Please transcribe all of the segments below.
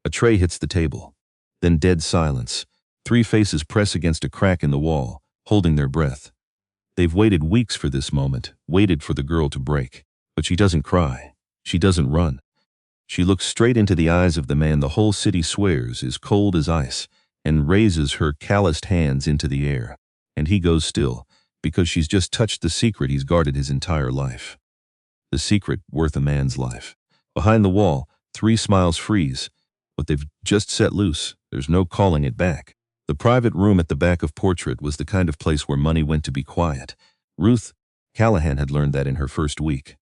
A tray hits the table. Then dead silence. 3 faces press against a crack in the wall, holding their breath. They've waited weeks for this moment, waited for the girl to break. But she doesn't cry. She doesn't run. She looks straight into the eyes of the man the whole city swears is cold as ice, and raises her calloused hands into the air. And he goes still, because she's just touched the secret he's guarded his entire life. The secret worth a man's life. Behind the wall, 3 smiles freeze, but they've just set loose. There's no calling it back. The private room at the back of Portrait was the kind of place where money went to be quiet. Ruth Callahan had learned that in her first week.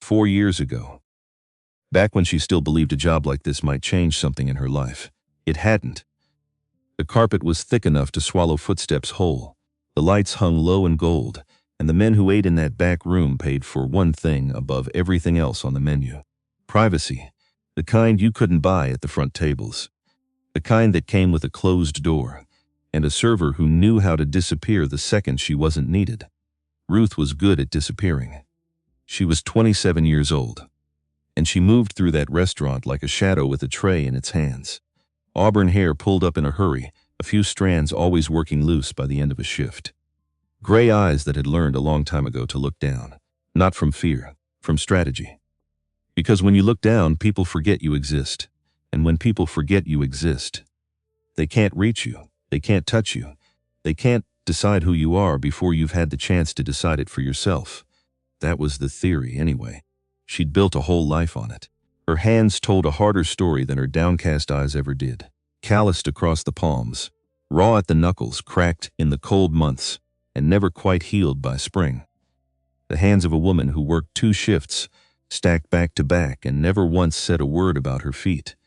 4 years ago. Back when she still believed a job like this might change something in her life. It hadn't. The carpet was thick enough to swallow footsteps whole. The lights hung low in gold, and the men who ate in that back room paid for one thing above everything else on the menu. Privacy. The kind you couldn't buy at the front tables. The kind that came with a closed door, and a server who knew how to disappear the second she wasn't needed. Ruth was good at disappearing. She was 27 years old, and she moved through that restaurant like a shadow with a tray in its hands. Auburn hair pulled up in a hurry, a few strands always working loose by the end of a shift. Gray eyes that had learned a long time ago to look down, not from fear, from strategy. Because when you look down, people forget you exist. And when people forget you exist, they can't reach you, they can't touch you, they can't decide who you are before you've had the chance to decide it for yourself. That was the theory, anyway. She'd built a whole life on it. Her hands told a harder story than her downcast eyes ever did. Calloused across the palms, raw at the knuckles, cracked in the cold months, and never quite healed by spring. The hands of a woman who worked 2 shifts, stacked back to back, and never once said a word about her feet.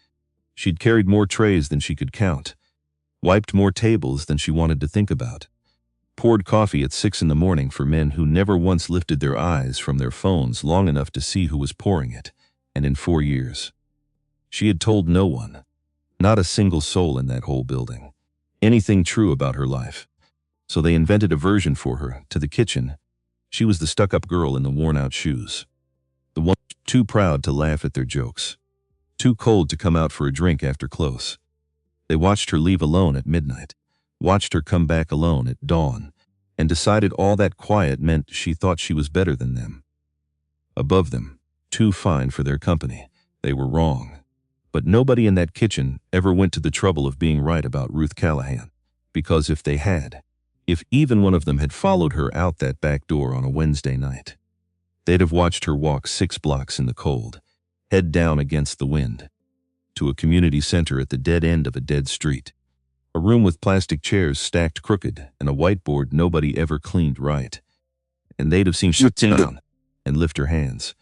She'd carried more trays than she could count, wiped more tables than she wanted to think about, poured coffee at 6 in the morning for men who never once lifted their eyes from their phones long enough to see who was pouring it, and in 4 years. She had told no one, not a single soul in that whole building, anything true about her life. So they invented a version for her, to the kitchen. She was the stuck-up girl in the worn-out shoes. The one too proud to laugh at their jokes. Too cold to come out for a drink after close. They watched her leave alone at midnight, watched her come back alone at dawn, and decided all that quiet meant she thought she was better than them. Above them, too fine for their company. They were wrong. But nobody in that kitchen ever went to the trouble of being right about Ruth Callahan, because if they had, if even one of them had followed her out that back door on a Wednesday night, they'd have watched her walk 6 blocks in the cold, head down against the wind, to a community center at the dead end of a dead street. A room with plastic chairs stacked crooked and a whiteboard nobody ever cleaned right. And they'd have seen shut down and lift her hands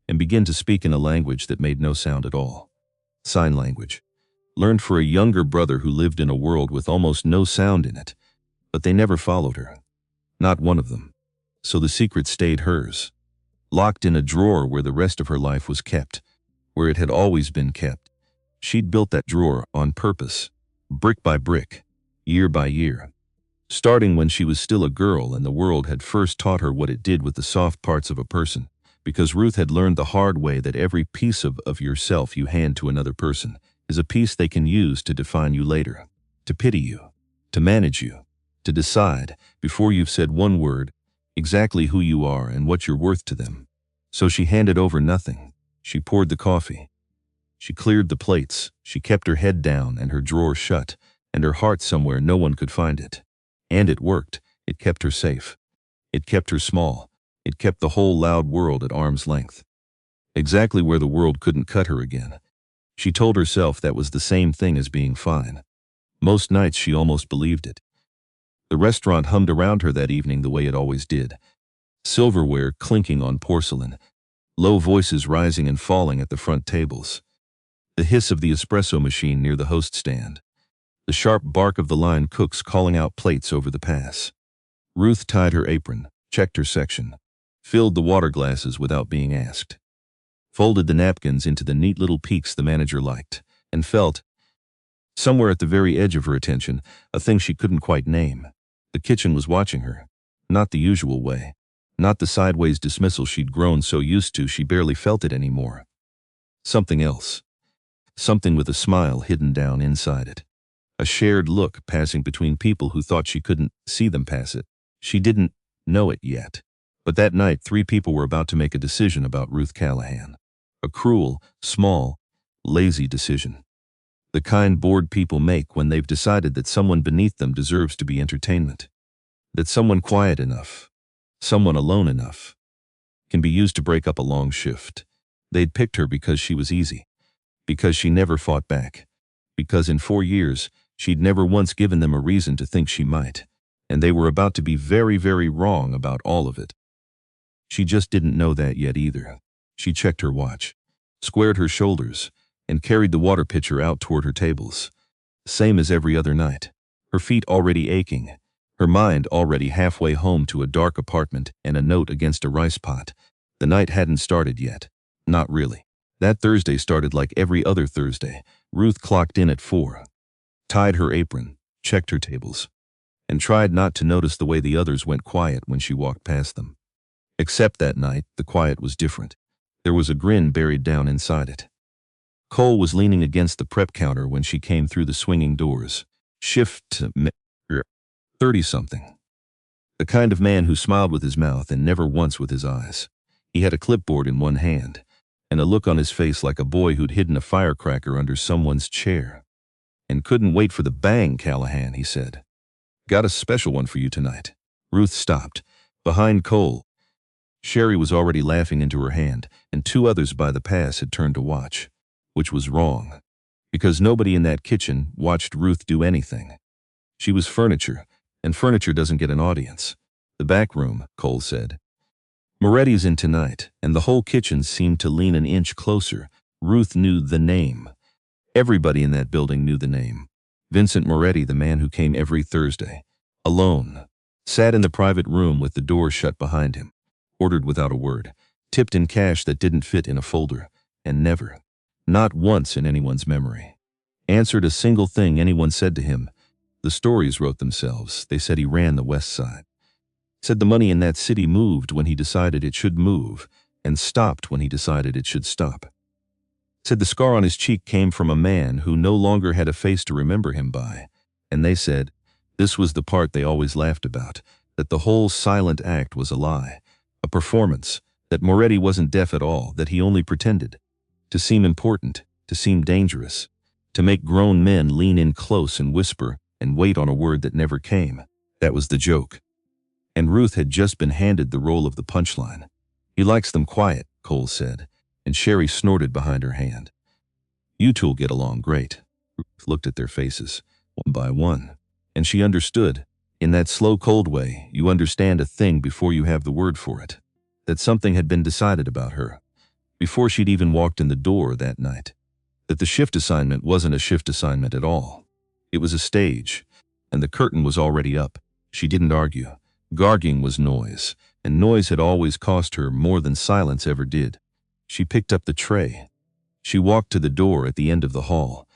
and begin to speak in a language that made no sound at all. Sign language, learned for a younger brother who lived in a world with almost no sound in it, but they never followed her. Not one of them. So the secret stayed hers, locked in a drawer where the rest of her life was kept, where it had always been kept. She'd built that drawer on purpose, brick by brick, year by year, starting when she was still a girl and the world had first taught her what it did with the soft parts of a person, because Ruth had learned the hard way that every piece of yourself you hand to another person is a piece they can use to define you later, to pity you, to manage you, to decide, before you've said one word, exactly who you are and what you're worth to them. So she handed over nothing. She poured the coffee. She cleared the plates. She kept her head down and her drawer shut, and her heart somewhere no one could find it. And it worked. It kept her safe. It kept her small. It kept the whole loud world at arm's length. Exactly where the world couldn't cut her again. She told herself that was the same thing as being fine. Most nights she almost believed it. The restaurant hummed around her that evening the way it always did. Silverware clinking on porcelain, low voices rising and falling at the front tables. The hiss of the espresso machine near the host stand. The sharp bark of the line cooks calling out plates over the pass. Ruth tied her apron, checked her section, filled the water glasses without being asked, folded the napkins into the neat little peaks the manager liked, and felt, somewhere at the very edge of her attention, a thing she couldn't quite name. The kitchen was watching her, not the usual way, not the sideways dismissal she'd grown so used to she barely felt it anymore. Something else. something with a smile hidden down inside it. A shared look passing between people who thought she couldn't see them pass it. She didn't know it yet. But that night, 3 people were about to make a decision about Ruth Callahan. A cruel, small, lazy decision. The kind bored people make when they've decided that someone beneath them deserves to be entertainment. That someone quiet enough, someone alone enough, can be used to break up a long shift. They'd picked her because she was easy, because she never fought back, because in 4 years, she'd never once given them a reason to think she might, and they were about to be very, very wrong about all of it. She just didn't know that yet either. She checked her watch, squared her shoulders, and carried the water pitcher out toward her tables. Same as every other night, her feet already aching, her mind already halfway home to a dark apartment and a note against a rice pot. The night hadn't started yet. Not really. That Thursday started like every other Thursday. Ruth clocked in at 4, tied her apron, checked her tables, and tried not to notice the way the others went quiet when she walked past them. Except that night, the quiet was different. There was a grin buried down inside it. Cole was leaning against the prep counter when she came through the swinging doors. Shift 30-something. The kind of man who smiled with his mouth and never once with his eyes. He had a clipboard in one hand, and a look on his face like a boy who'd hidden a firecracker under someone's chair. And couldn't wait for the bang, Callahan, he said. Got a special one for you tonight. Ruth stopped. Behind Cole, Sherry was already laughing into her hand, and 2 others by the pass had turned to watch. Which was wrong, because nobody in that kitchen watched Ruth do anything. She was furniture, and furniture doesn't get an audience. The back room, Cole said. Moretti's in tonight, and the whole kitchen seemed to lean an inch closer. Ruth knew the name. Everybody in that building knew the name. Vincent Moretti, the man who came every Thursday. Alone. Sat in the private room with the door shut behind him. Ordered without a word. Tipped in cash that didn't fit in a folder. And never, not once in anyone's memory, answered a single thing anyone said to him. The stories wrote themselves. They said he ran the West Side. Said the money in that city moved when he decided it should move, and stopped when he decided it should stop. Said the scar on his cheek came from a man who no longer had a face to remember him by. And they said, this was the part they always laughed about, that the whole silent act was a lie, a performance, that Moretti wasn't deaf at all, that he only pretended. To seem important, to seem dangerous, to make grown men lean in close and whisper and wait on a word that never came. That was the joke. And Ruth had just been handed the role of the punchline. He likes them quiet, Cole said, and Sherry snorted behind her hand. You two'll get along great. Ruth looked at their faces, one by one, and she understood. In that slow, cold way, you understand a thing before you have the word for it. That something had been decided about her, before she'd even walked in the door that night. That the shift assignment wasn't a shift assignment at all. It was a stage, and the curtain was already up. She didn't argue. Arguing was noise, and noise had always cost her more than silence ever did. She picked up the tray. She walked to the door at the end of the hall,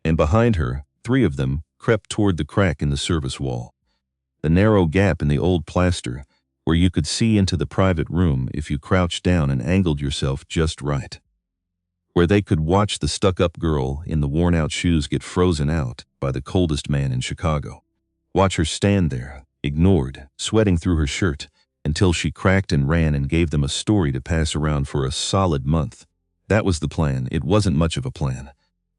and behind her, 3 of them crept toward the crack in the service wall. The narrow gap in the old plaster, where you could see into the private room if you crouched down and angled yourself just right. Where they could watch the stuck-up girl in the worn-out shoes get frozen out by the coldest man in Chicago. Watch her stand there, ignored, sweating through her shirt, until she cracked and ran and gave them a story to pass around for a solid month. That was the plan. It wasn't much of a plan.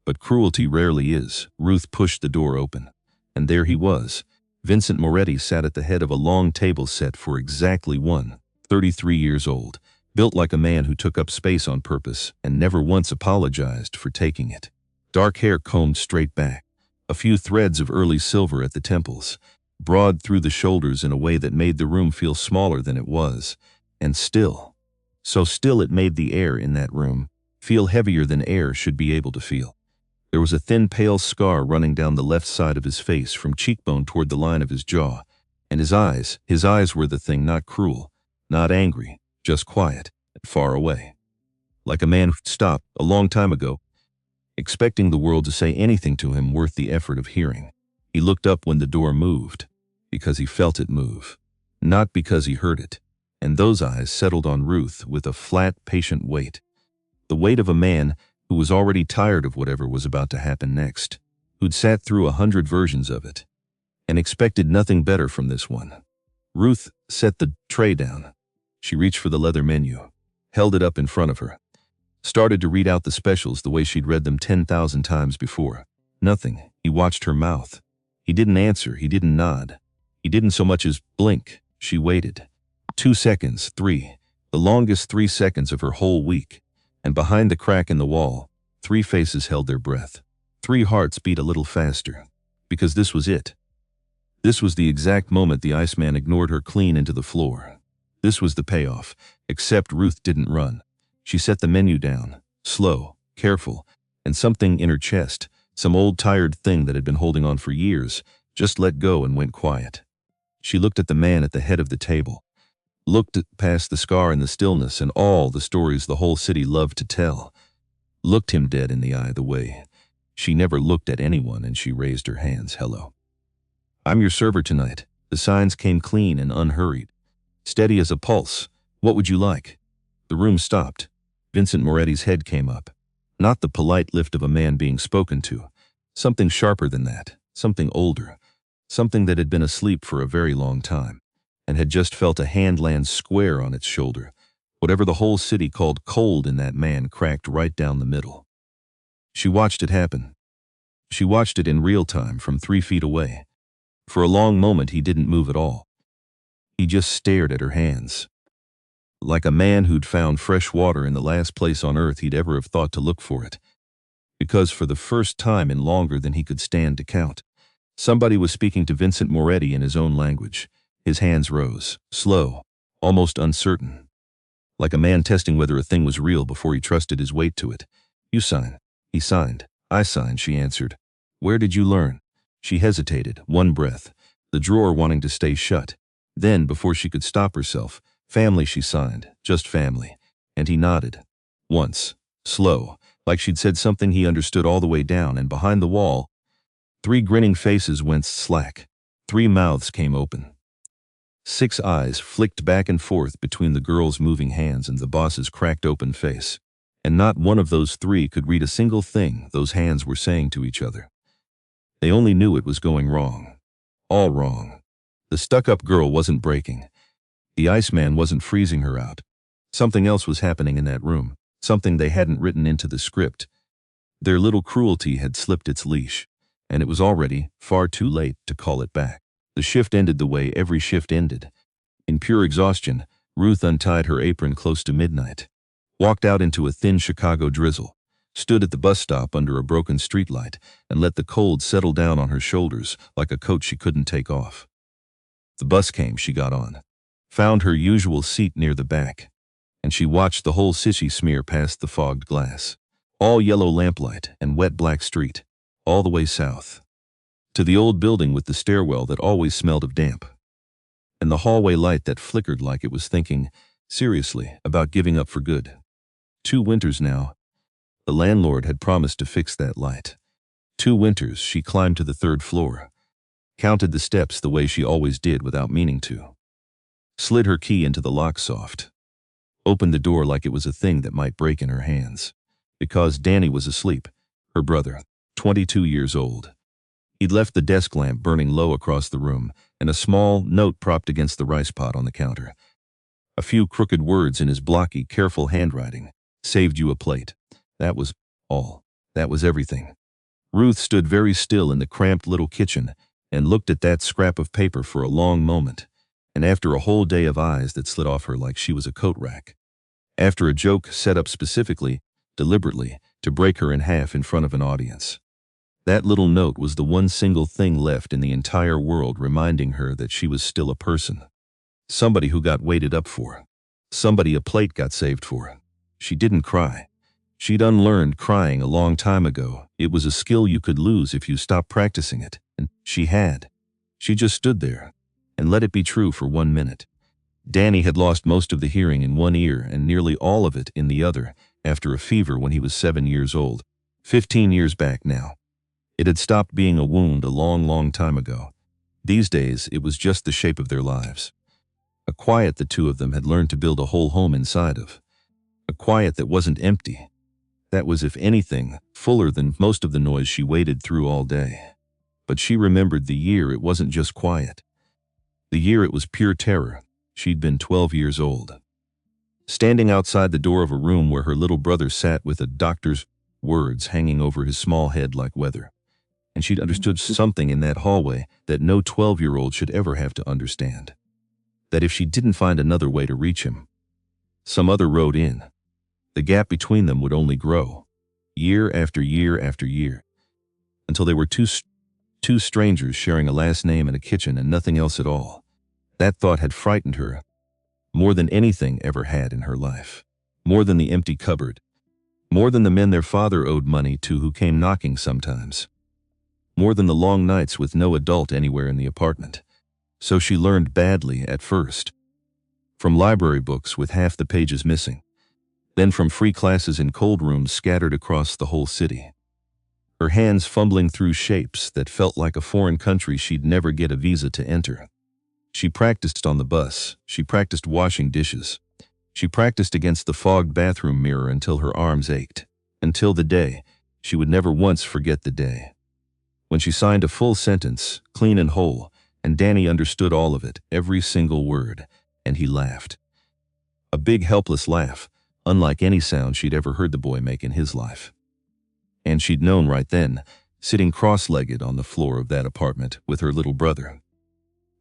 But cruelty rarely is. Ruth pushed the door open. And there he was. Vincent Moretti sat at the head of a long table set for exactly one, 33 years old, built like a man who took up space on purpose and never once apologized for taking it. Dark hair combed straight back, a few threads of early silver at the temples, broad through the shoulders in a way that made the room feel smaller than it was, and still, so still it made the air in that room feel heavier than air should be able to feel. There was a thin, pale scar running down the left side of his face from cheekbone toward the line of his jaw, and his eyes were the thing, not cruel, not angry, just quiet and far away. Like a man who'd stopped a long time ago, expecting the world to say anything to him worth the effort of hearing. He looked up when the door moved, because he felt it move, not because he heard it, and those eyes settled on Ruth with a flat, patient weight. The weight of a man who was already tired of whatever was about to happen next, who'd sat through 100 versions of it, and expected nothing better from this one. Ruth set the tray down. She reached for the leather menu, held it up in front of her, started to read out the specials the way she'd read them 10,000 times before. Nothing. He watched her mouth. He didn't answer. He didn't nod. He didn't so much as blink. She waited. 2 seconds, 3, the longest 3 seconds of her whole week. And behind the crack in the wall, 3 faces held their breath. 3 hearts beat a little faster. Because this was it. This was the exact moment the Iceman ignored her clean into the floor. This was the payoff, except Ruth didn't run. She set the menu down, slow, careful, and something in her chest, some old tired thing that had been holding on for years, just let go and went quiet. She looked at the man at the head of the table, looked past the scar in the stillness and all the stories the whole city loved to tell, looked him dead in the eye the way she never looked at anyone, and she raised her hands. Hello. I'm your server tonight. The signs came clean and unhurried, steady as a pulse. What would you like? The room stopped. Vincent Moretti's head came up. Not the polite lift of a man being spoken to. Something sharper than that. Something older. Something that had been asleep for a very long time, and had just felt a hand land square on its shoulder. Whatever the whole city called cold in that man cracked right down the middle. She watched it happen. She watched it in real time from 3 feet away. For a long moment he didn't move at all. He just stared at her hands. Like a man who'd found fresh water in the last place on earth he'd ever have thought to look for it. Because for the first time in longer than he could stand to count, somebody was speaking to Vincent Moretti in his own language. His hands rose, slow, almost uncertain. Like a man testing whether a thing was real before he trusted his weight to it. You sign. He signed. I signed, she answered. Where did you learn? She hesitated, one breath, the drawer wanting to stay shut. Then, before she could stop herself, family, she signed, just family. And he nodded. Once, slow, like she'd said something he understood all the way down, and behind the wall, 3 grinning faces went slack. 3 mouths came open. 6 eyes flicked back and forth between the girl's moving hands and the boss's cracked open face. And not one of those 3 could read a single thing those hands were saying to each other. They only knew it was going wrong. All wrong. The stuck-up girl wasn't breaking. The Iceman wasn't freezing her out. Something else was happening in that room, something they hadn't written into the script. Their little cruelty had slipped its leash, and it was already far too late to call it back. The shift ended the way every shift ended. In pure exhaustion, Ruth untied her apron close to midnight, walked out into a thin Chicago drizzle, stood at the bus stop under a broken streetlight, and let the cold settle down on her shoulders like a coat she couldn't take off. The bus came, she got on, found her usual seat near the back, and she watched the whole city smear past the fogged glass. All yellow lamplight and wet black street, all the way south, to the old building with the stairwell that always smelled of damp, and the hallway light that flickered like it was thinking, seriously, about giving up for good. 2 winters now. The landlord had promised to fix that light. 2 winters she climbed to the 3rd floor, counted the steps the way she always did without meaning to, slid her key into the lock soft, opened the door like it was a thing that might break in her hands. Because Danny was asleep, her brother, 22 years old. He'd left the desk lamp burning low across the room and a small note propped against the rice pot on the counter. A few crooked words in his blocky, careful handwriting. Saved you a plate. That was all. That was everything. Ruth stood very still in the cramped little kitchen and looked at that scrap of paper for a long moment, and after a whole day of eyes that slid off her like she was a coat rack. After a joke set up specifically, deliberately, to break her in half in front of an audience. That little note was the one single thing left in the entire world reminding her that she was still a person. Somebody who got waited up for. Somebody a plate got saved for. She didn't cry. She'd unlearned crying a long time ago. It was a skill you could lose if you stopped practicing it, and she had. She just stood there and let it be true for 1 minute. Danny had lost most of the hearing in one ear and nearly all of it in the other after a fever when he was 7 years old. 15 years back now. It had stopped being a wound a long, long time ago. These days, it was just the shape of their lives. A quiet the 2 of them had learned to build a whole home inside of. A quiet that wasn't empty. That was, if anything, fuller than most of the noise she waded through all day. But she remembered the year it wasn't just quiet. The year it was pure terror. She'd been 12 years old. Standing outside the door of a room where her little brother sat with a doctor's words hanging over his small head like weather. And she'd understood something in that hallway that no 12-year-old should ever have to understand. That if she didn't find another way to reach him, some other road in, the gap between them would only grow, year after year after year, until they were two strangers sharing a last name in a kitchen and nothing else at all. That thought had frightened her more than anything ever had in her life, more than the empty cupboard, more than the men their father owed money to who came knocking sometimes, more than the long nights with no adult anywhere in the apartment. So she learned badly at first, from library books with half the pages missing, then from free classes in cold rooms scattered across the whole city. Her hands fumbling through shapes that felt like a foreign country she'd never get a visa to enter. She practiced on the bus. She practiced washing dishes. She practiced against the fogged bathroom mirror until her arms ached. Until the day, she would never once forget the day, when she signed a full sentence, clean and whole, and Danny understood all of it, every single word, and he laughed. A big helpless laugh, unlike any sound she'd ever heard the boy make in his life. And she'd known right then, sitting cross-legged on the floor of that apartment with her little brother,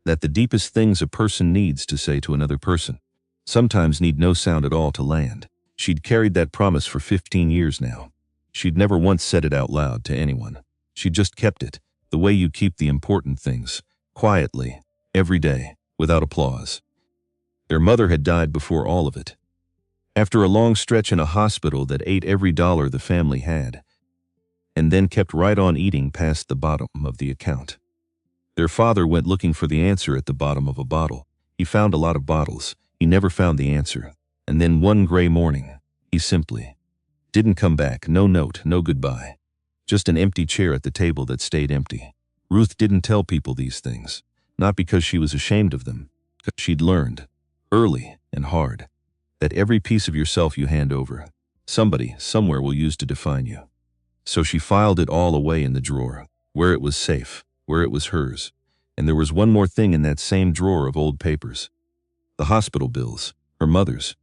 that the deepest things a person needs to say to another person sometimes need no sound at all to land. She'd carried that promise for 15 years now. She'd never once said it out loud to anyone. She'd just kept it, the way you keep the important things, quietly, every day, without applause. Their mother had died before all of it, after a long stretch in a hospital that ate every dollar the family had, and then kept right on eating past the bottom of the account. Their father went looking for the answer at the bottom of a bottle. He found a lot of bottles. He never found the answer. And then one gray morning, he simply didn't come back. No note, no goodbye. Just an empty chair at the table that stayed empty. Ruth didn't tell people these things, not because she was ashamed of them. She'd learned, early and hard, that every piece of yourself you hand over, somebody, somewhere will use to define you. So she filed it all away in the drawer, where it was safe, where it was hers. And there was one more thing in that same drawer of old papers. The hospital bills, her mother's.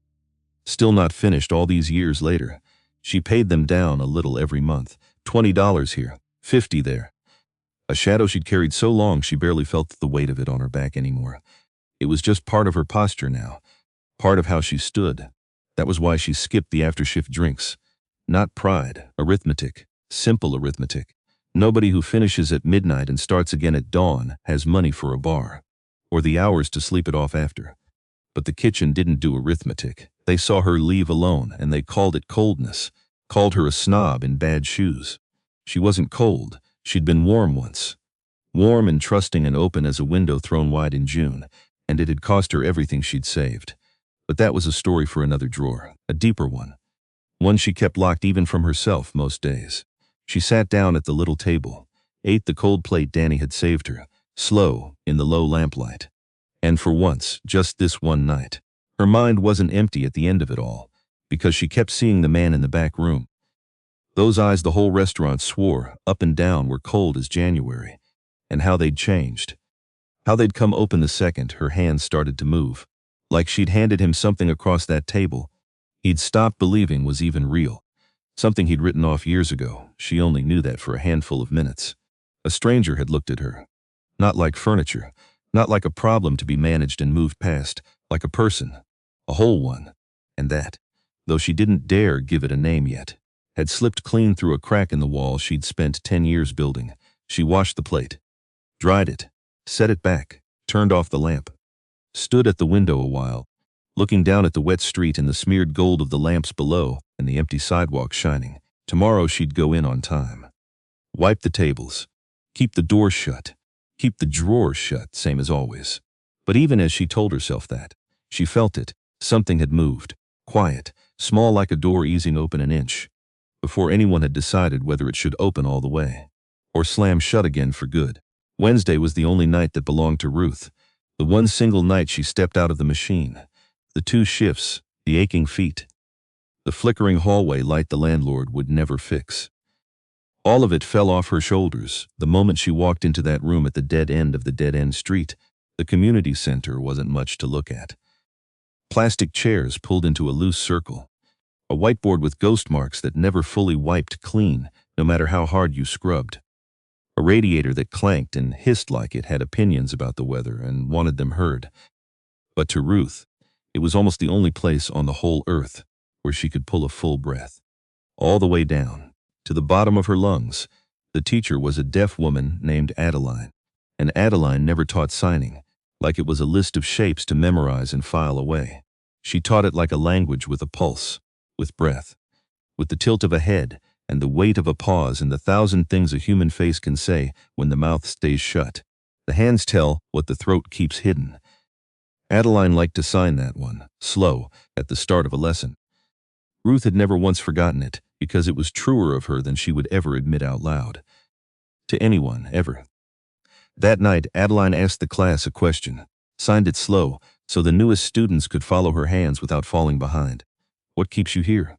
Still not finished all these years later. She paid them down a little every month. $20 here, $50 there. A shadow she'd carried so long she barely felt the weight of it on her back anymore. It was just part of her posture now, part of how she stood. That was why she skipped the after-shift drinks. Not pride, arithmetic, simple arithmetic. Nobody who finishes at midnight and starts again at dawn has money for a bar, or the hours to sleep it off after. But the kitchen didn't do arithmetic. They saw her leave alone, and they called it coldness, called her a snob in bad shoes. She wasn't cold. She'd been warm once. Warm and trusting and open as a window thrown wide in June, and it had cost her everything she'd saved. But that was a story for another drawer, a deeper one. One she kept locked even from herself most days. She sat down at the little table, ate the cold plate Danny had saved her, slow, in the low lamplight. And for once, just this one night, her mind wasn't empty at the end of it all, because she kept seeing the man in the back room. Those eyes the whole restaurant swore, up and down, were cold as January, and how they'd changed. How they'd come open the second her hands started to move, like she'd handed him something across that table he'd stopped believing was even real. Something he'd written off years ago. She only knew that for a handful of minutes. A stranger had looked at her, not like furniture, not like a problem to be managed and moved past, like a person, a whole one. And that, though she didn't dare give it a name yet, had slipped clean through a crack in the wall she'd spent 10 years building. She washed the plate, dried it, set it back, turned off the lamp, stood at the window a while, looking down at the wet street and the smeared gold of the lamps below and the empty sidewalk shining. Tomorrow she'd go in on time. Wipe the tables, keep the door shut, keep the drawers shut, same as always. But even as she told herself that, she felt it. Something had moved, quiet, small, like a door easing open an inch, before anyone had decided whether it should open all the way, or slam shut again for good. Wednesday was the only night that belonged to Ruth, the one single night she stepped out of the machine. The 2 shifts, the aching feet, the flickering hallway light the landlord would never fix. All of it fell off her shoulders the moment she walked into that room at the dead end of the dead-end street. The community center wasn't much to look at. Plastic chairs pulled into a loose circle. A whiteboard with ghost marks that never fully wiped clean, no matter how hard you scrubbed. A radiator that clanked and hissed like it had opinions about the weather and wanted them heard. But to Ruth, it was almost the only place on the whole earth where she could pull a full breath. All the way down, to the bottom of her lungs, the teacher was a deaf woman named Adeline. And Adeline never taught signing, like it was a list of shapes to memorize and file away. She taught it like a language with a pulse, with breath, with the tilt of a head and the weight of a pause and the thousand things a human face can say when the mouth stays shut. The hands tell what the throat keeps hidden. Adeline liked to sign that one, slow, at the start of a lesson. Ruth had never once forgotten it, because it was truer of her than she would ever admit out loud. To anyone, ever. That night, Adeline asked the class a question, signed it slow, so the newest students could follow her hands without falling behind. What keeps you here?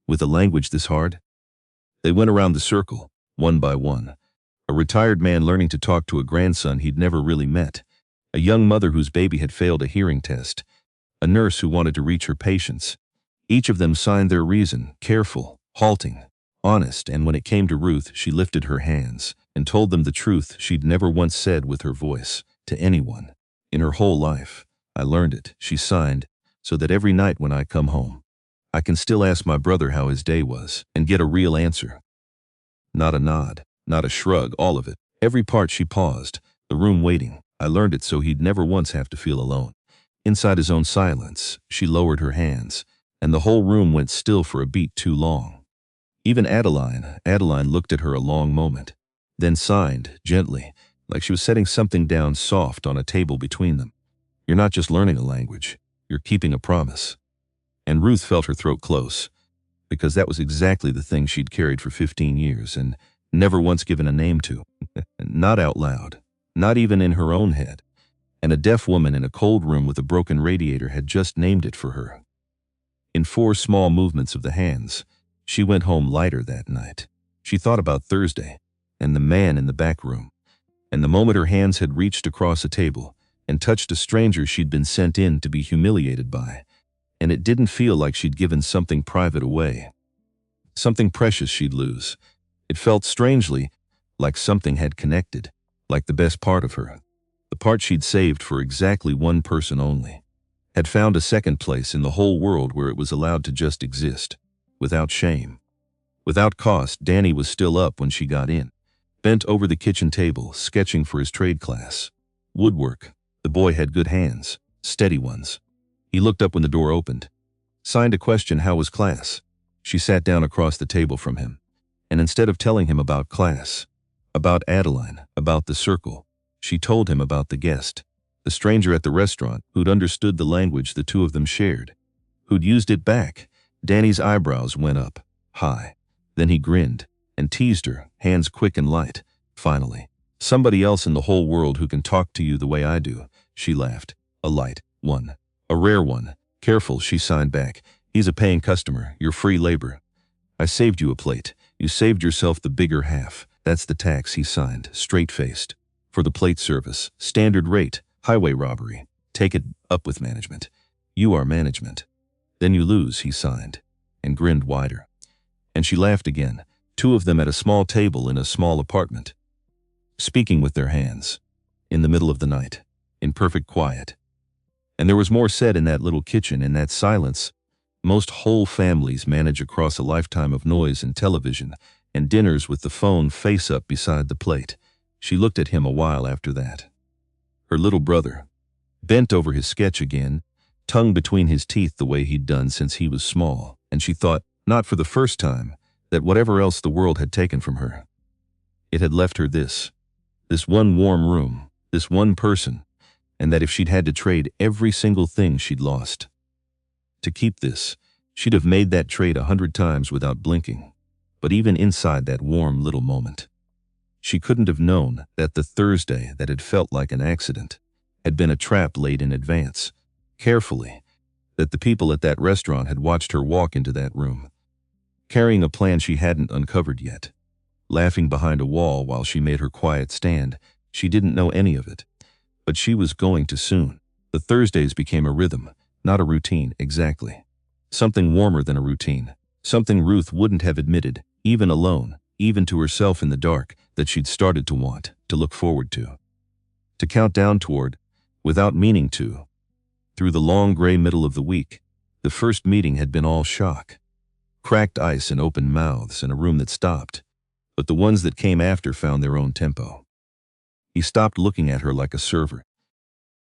With a language this hard? They went around the circle, one by one. A retired man learning to talk to a grandson he'd never really met. A young mother whose baby had failed a hearing test. A nurse who wanted to reach her patients. Each of them signed their reason, careful, halting, honest, and when it came to Ruth, she lifted her hands and told them the truth she'd never once said with her voice, to anyone. In her whole life, I learned it, she signed, so that every night when I come home, I can still ask my brother how his day was and get a real answer. Not a nod, not a shrug, all of it. Every part she paused, the room waiting. I learned it so he'd never once have to feel alone. Inside his own silence, she lowered her hands, and the whole room went still for a beat too long. Even Adeline looked at her a long moment, then signed, gently, like she was setting something down soft on a table between them. You're not just learning a language, you're keeping a promise. And Ruth felt her throat close, because that was exactly the thing she'd carried for 15 years and never once given a name to. Not out loud, not even in her own head. And a deaf woman in a cold room with a broken radiator had just named it for her. In 4 small movements of the hands, she went home lighter that night. She thought about Thursday, and the man in the back room, and the moment her hands had reached across a table and touched a stranger she'd been sent in to be humiliated by, and it didn't feel like she'd given something private away, something precious she'd lose. It felt strangely like something had connected, like the best part of her, the part she'd saved for exactly one person only, had found a second place in the whole world where it was allowed to just exist, without shame. Without cost. Danny was still up when she got in, bent over the kitchen table, sketching for his trade class. Woodwork. The boy had good hands, steady ones. He looked up when the door opened. Signed a question, how was class? She sat down across the table from him, and instead of telling him about class, about Adeline, about the circle, she told him about the guest, the stranger at the restaurant who'd understood the language the two of them shared, who'd used it back. Danny's eyebrows went up, high. Then he grinned and teased her, hands quick and light. Finally, somebody else in the whole world who can talk to you the way I do, she laughed. A light one. A rare one. Careful, she signed back. He's a paying customer, you're free labor. I saved you a plate. You saved yourself the bigger half. That's the tax, he signed, straight-faced. For the plate service, standard rate, highway robbery. Take it up with management. You are management. Then you lose, he signed, and grinned wider. And she laughed again, 2 of them at a small table in a small apartment, speaking with their hands, in the middle of the night, in perfect quiet. And there was more said in that little kitchen, in that silence. Most whole families manage across a lifetime of noise and television and dinners with the phone face up beside the plate. She looked at him a while after that. Her little brother, bent over his sketch again, tongue between his teeth the way he'd done since he was small, and she thought, not for the first time, that whatever else the world had taken from her, it had left her this one warm room, this one person, and that if she'd had to trade every single thing she'd lost to keep this, she'd have made that trade 100 times without blinking. But even inside that warm little moment, she couldn't have known that the Thursday that had felt like an accident had been a trap laid in advance, carefully, that the people at that restaurant had watched her walk into that room, carrying a plan she hadn't uncovered yet, laughing behind a wall while she made her quiet stand. She didn't know any of it, but she was going to soon. The Thursdays became a rhythm, not a routine exactly. Something warmer than a routine, something Ruth wouldn't have admitted, even alone, even to herself in the dark, that she'd started to want, to look forward to count down toward, without meaning to. Through the long gray middle of the week, the first meeting had been all shock. Cracked ice and open mouths and a room that stopped, but the ones that came after found their own tempo. He stopped looking at her like a server.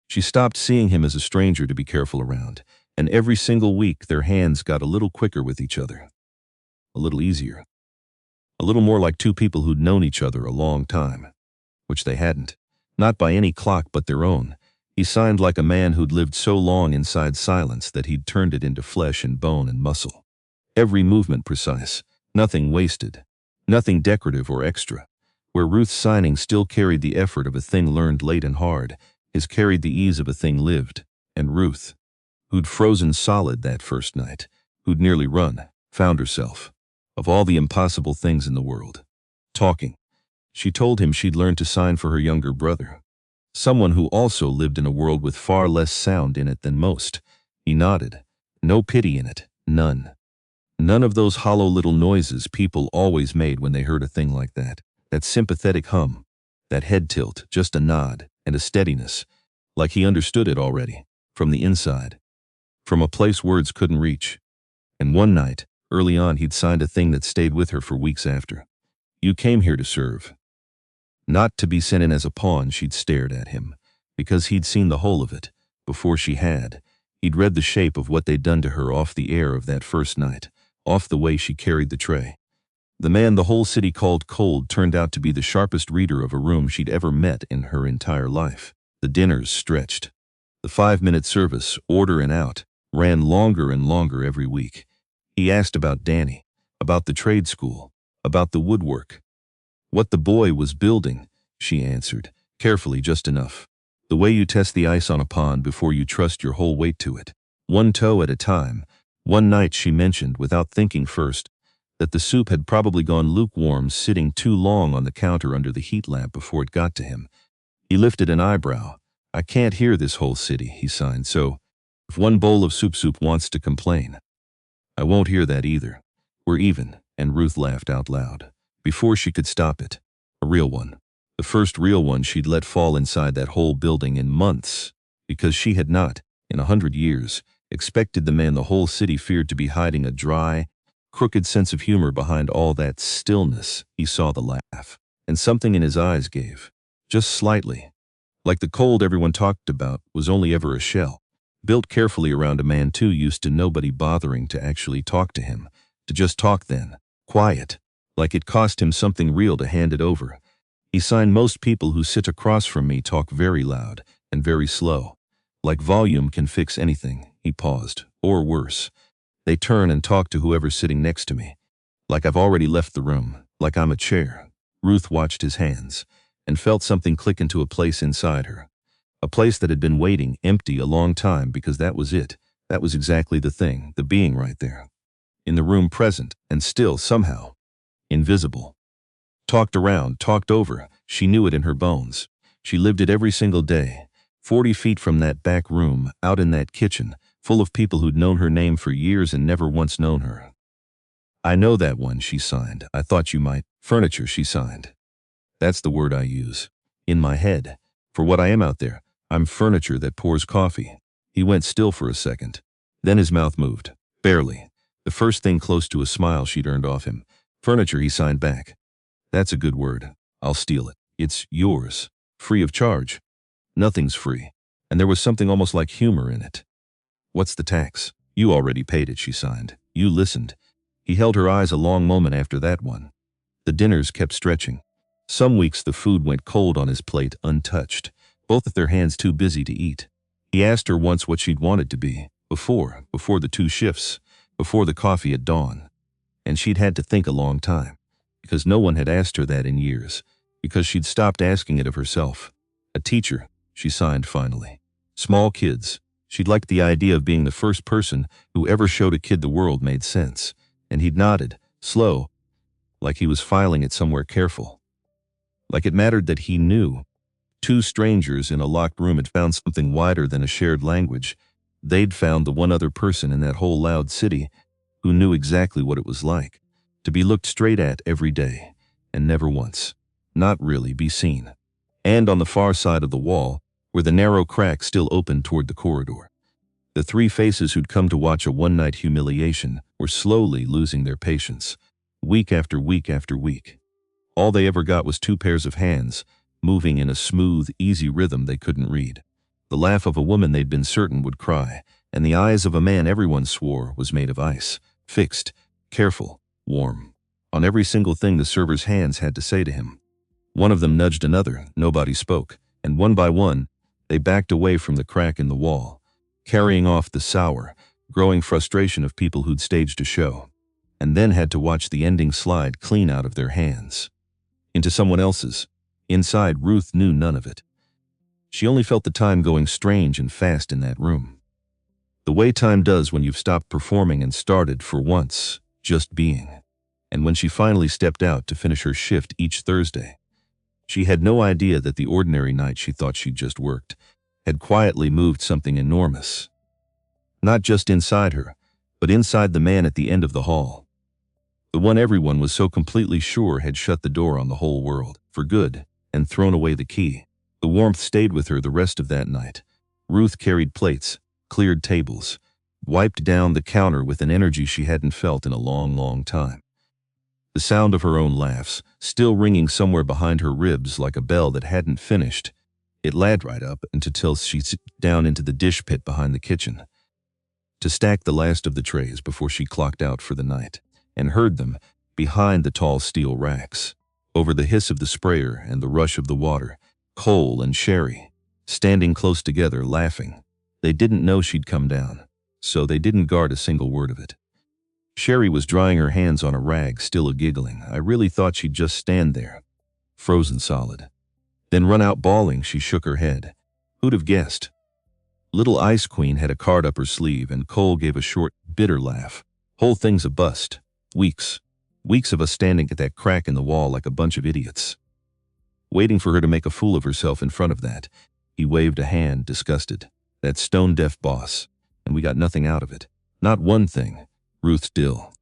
She stopped seeing him as a stranger to be careful around, and every single week their hands got a little quicker with each other, a little easier, a little more like two people who'd known each other a long time, which they hadn't, not by any clock but their own. He signed like a man who'd lived so long inside silence that he'd turned it into flesh and bone and muscle. Every movement precise, nothing wasted, nothing decorative or extra. Where Ruth's signing still carried the effort of a thing learned late and hard, his carried the ease of a thing lived. And Ruth, who'd frozen solid that first night, who'd nearly run, found herself, of all the impossible things in the world, talking. She told him she'd learned to sign for her younger brother, someone who also lived in a world with far less sound in it than most. He nodded. No pity in it, none. None of those hollow little noises people always made when they heard a thing like that. That sympathetic hum, that head tilt, just a nod and a steadiness, like he understood it already, from the inside, from a place words couldn't reach. And one night, early on, he'd signed a thing that stayed with her for weeks after. You came here to serve. Not to be sent in as a pawn. She'd stared at him, because he'd seen the whole of it, before she had. He'd read the shape of what they'd done to her off the air of that first night, off the way she carried the tray. The man the whole city called cold turned out to be the sharpest reader of a room she'd ever met in her entire life. The dinners stretched. The 5-minute service, order and out, ran longer and longer every week. He asked about Danny, about the trade school, about the woodwork. What the boy was building, she answered, carefully, just enough. The way you test the ice on a pond before you trust your whole weight to it. One toe at a time. One night she mentioned, without thinking first, that the soup had probably gone lukewarm, sitting too long on the counter under the heat lamp before it got to him. He lifted an eyebrow. I can't hear this whole city, he signed, so if one bowl of soup wants to complain, I won't hear that either. We're even. And Ruth laughed out loud, before she could stop it. A real one. The first real one she'd let fall inside that whole building in months, because she had not, in 100 years, expected the man the whole city feared to be hiding a dry, crooked sense of humor behind all that stillness. He saw the laugh, and something in his eyes gave, just slightly. Like the cold everyone talked about was only ever a shell, built carefully around a man too used to nobody bothering to actually talk to him, to just talk then, quiet, like it cost him something real to hand it over. He signed most people who sit across from me talk very loud and very slow. Like volume can fix anything. He paused, or worse. They turn and talk to whoever's sitting next to me, like I've already left the room, like I'm a chair. Ruth watched his hands and felt something click into a place inside her, a place that had been waiting empty a long time, because that was it. That was exactly the thing, the being right there, in the room, present and still, somehow invisible. Talked around, talked over. She knew it in her bones. She lived it every single day. 40 feet from that back room, out in that kitchen, full of people who'd known her name for years and never once known her. I know that one, she signed. I thought you might. Furniture, she signed. That's the word I use. In my head. For what I am out there, I'm furniture that pours coffee. He went still for a second. Then his mouth moved. Barely. The first thing close to a smile she'd earned off him. Furniture, he signed back. That's a good word. I'll steal it. It's yours. Free of charge. Nothing's free. And there was something almost like humor in it. What's the tax? You already paid it, she signed. You listened. He held her eyes a long moment after that one. The dinners kept stretching. Some weeks the food went cold on his plate, untouched, both of their hands too busy to eat. He asked her once what she'd wanted to be, before the 2 shifts, before the coffee at dawn. And she'd had to think a long time, because no one had asked her that in years, because she'd stopped asking it of herself. A teacher, she signed finally. Small kids. She'd liked the idea of being the first person who ever showed a kid the world made sense, and he'd nodded, slow, like he was filing it somewhere careful. Like it mattered that he knew. Two strangers in a locked room had found something wider than a shared language. They'd found the one other person in that whole loud city who knew exactly what it was like to be looked straight at every day, and never once, not really, be seen. And on the far side of the wall, where the narrow crack still opened toward the corridor, the three faces who'd come to watch a one-night humiliation were slowly losing their patience, week after week after week. All they ever got was two pairs of hands, moving in a smooth, easy rhythm they couldn't read. The laugh of a woman they'd been certain would cry, and the eyes of a man everyone swore was made of ice, fixed, careful, warm, on every single thing the server's hands had to say to him. One of them nudged another, nobody spoke, and one by one, they backed away from the crack in the wall, carrying off the sour, growing frustration of people who'd staged a show, and then had to watch the ending slide clean out of their hands into someone else's. Inside, Ruth knew none of it. She only felt the time going strange and fast in that room. The way time does when you've stopped performing and started, for once, just being. And when she finally stepped out to finish her shift each Thursday, she had no idea that the ordinary night she thought she'd just worked had quietly moved something enormous. Not just inside her, but inside the man at the end of the hall. The one everyone was so completely sure had shut the door on the whole world, for good, and thrown away the key. The warmth stayed with her the rest of that night. Ruth carried plates, cleared tables, wiped down the counter with an energy she hadn't felt in a long, long time. The sound of her own laughs, still ringing somewhere behind her ribs like a bell that hadn't finished, it lagged right up until she sat down into the dish pit behind the kitchen to stack the last of the trays before she clocked out for the night, and heard them behind the tall steel racks, over the hiss of the sprayer and the rush of the water, Cole and Sherry, standing close together, laughing. They didn't know she'd come down, so they didn't guard a single word of it. Sherry was drying her hands on a rag, still giggling. I really thought she'd just stand there, frozen solid, then run out bawling. She shook her head. Who'd have guessed? Little Ice Queen had a card up her sleeve, and Cole gave a short, bitter laugh. Whole thing's a bust. Weeks of us standing at that crack in the wall like a bunch of idiots, waiting for her to make a fool of herself in front of that. He waved a hand, disgusted. That stone-deaf boss. And we got nothing out of it. Not one thing. Ruth still.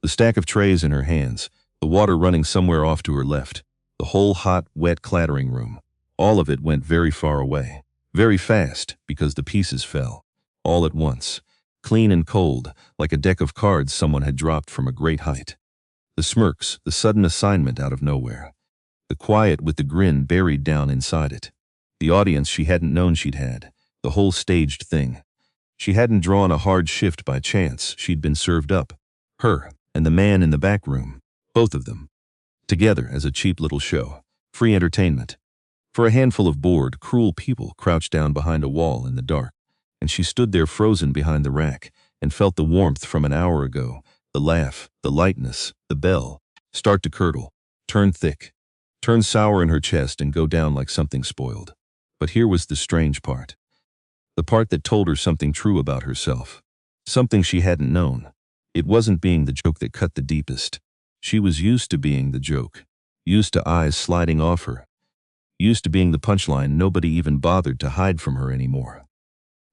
The stack of trays in her hands, the water running somewhere off to her left, the whole hot, wet clattering room. All of it went very far away. Very fast, because the pieces fell. All at once. Clean and cold, like a deck of cards someone had dropped from a great height. The smirks, the sudden assignment out of nowhere. The quiet with the grin buried down inside it. The audience she hadn't known she'd had. The whole staged thing. She hadn't drawn a hard shift by chance. She'd been served up. Her and the man in the back room. Both of them. Together as a cheap little show. Free entertainment. For a handful of bored, cruel people crouched down behind a wall in the dark. And she stood there frozen behind the rack and felt the warmth from an hour ago. The laugh, the lightness, the bell, start to curdle, turn thick, turn sour in her chest and go down like something spoiled. But here was the strange part. The part that told her something true about herself. Something she hadn't known. It wasn't being the joke that cut the deepest. She was used to being the joke. Used to eyes sliding off her. Used to being the punchline nobody even bothered to hide from her anymore.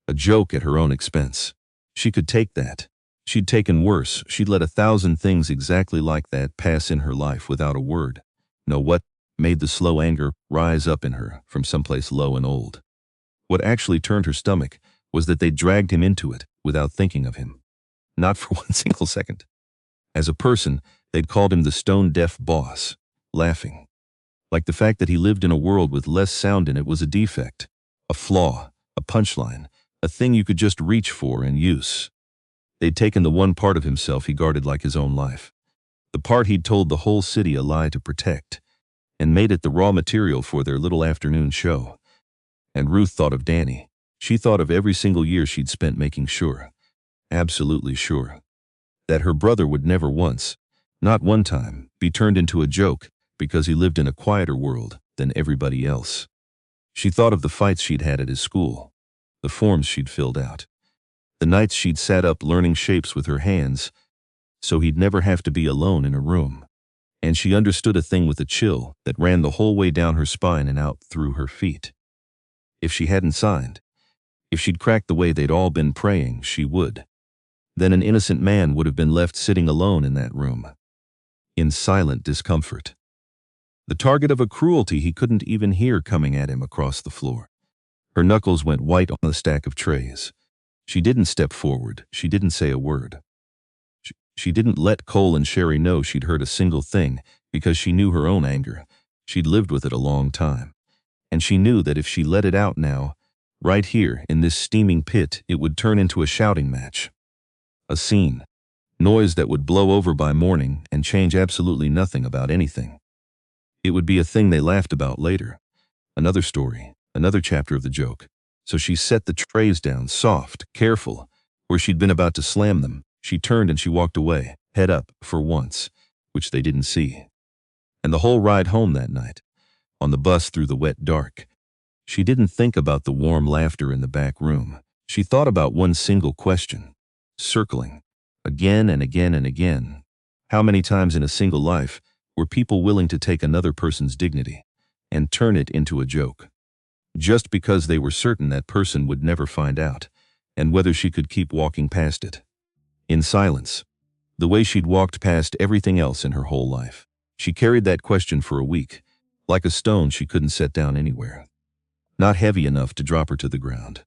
A joke at her own expense. She could take that. She'd taken worse. She'd let 1,000 things exactly like that pass in her life without a word. Know what made the slow anger rise up in her from someplace low and old? What actually turned her stomach was that they dragged him into it without thinking of him. Not for one single second. As a person, they'd called him the stone-deaf boss, laughing. Like the fact that he lived in a world with less sound in it was a defect, a flaw, a punchline, a thing you could just reach for and use. They'd taken the one part of himself he guarded like his own life, the part he'd told the whole city a lie to protect, and made it the raw material for their little afternoon show. And Ruth thought of Danny. She thought of every single year she'd spent making sure, absolutely sure, that her brother would never once, not one time, be turned into a joke because he lived in a quieter world than everybody else. She thought of the fights she'd had at his school, the forms she'd filled out, the nights she'd sat up learning shapes with her hands so he'd never have to be alone in a room. And she understood a thing with a chill that ran the whole way down her spine and out through her feet. If she hadn't signed, if she'd cracked the way they'd all been praying she would, then an innocent man would have been left sitting alone in that room, in silent discomfort, the target of a cruelty he couldn't even hear coming at him across the floor. Her knuckles went white on the stack of trays. She didn't step forward. She didn't say a word. She didn't let Cole and Sherry know she'd heard a single thing because she knew her own anger. She'd lived with it a long time. And she knew that if she let it out now, right here in this steaming pit, it would turn into a shouting match. A scene. Noise that would blow over by morning and change absolutely nothing about anything. It would be a thing they laughed about later. Another story, another chapter of the joke. So she set the trays down, soft, careful. Where she'd been about to slam them, she turned and she walked away, head up, for once, which they didn't see. And the whole ride home that night, on the bus through the wet dark, she didn't think about the warm laughter in the back room. She thought about one single question, circling, again and again and again. How many times in a single life were people willing to take another person's dignity and turn it into a joke, just because they were certain that person would never find out, and whether she could keep walking past it? In silence, the way she'd walked past everything else in her whole life. She carried that question for a week, like a stone she couldn't set down anywhere. Not heavy enough to drop her to the ground,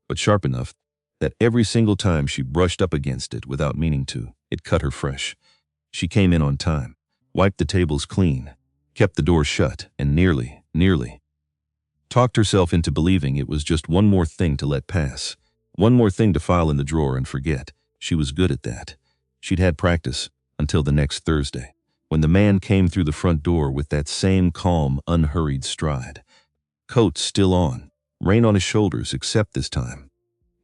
but sharp enough that every single time she brushed up against it without meaning to, it cut her fresh. She came in on time, wiped the tables clean, kept the door shut, and nearly talked herself into believing it was just one more thing to let pass, one more thing to file in the drawer and forget. She was good at that. She'd had practice until the next Thursday, when the man came through the front door with that same calm, unhurried stride. Coat still on, rain on his shoulders, except this time,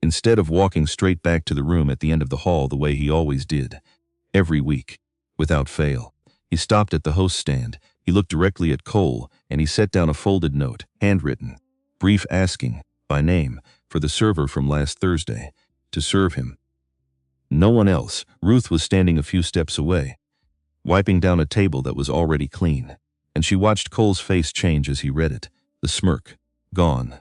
instead of walking straight back to the room at the end of the hall the way he always did, every week, without fail, he stopped at the host stand. He looked directly at Cole, and he set down a folded note, handwritten, brief, asking, by name, for the server from last Thursday, to serve him. No one else. Ruth was standing a few steps away, wiping down a table that was already clean, and she watched Cole's face change as he read it. The smirk, gone,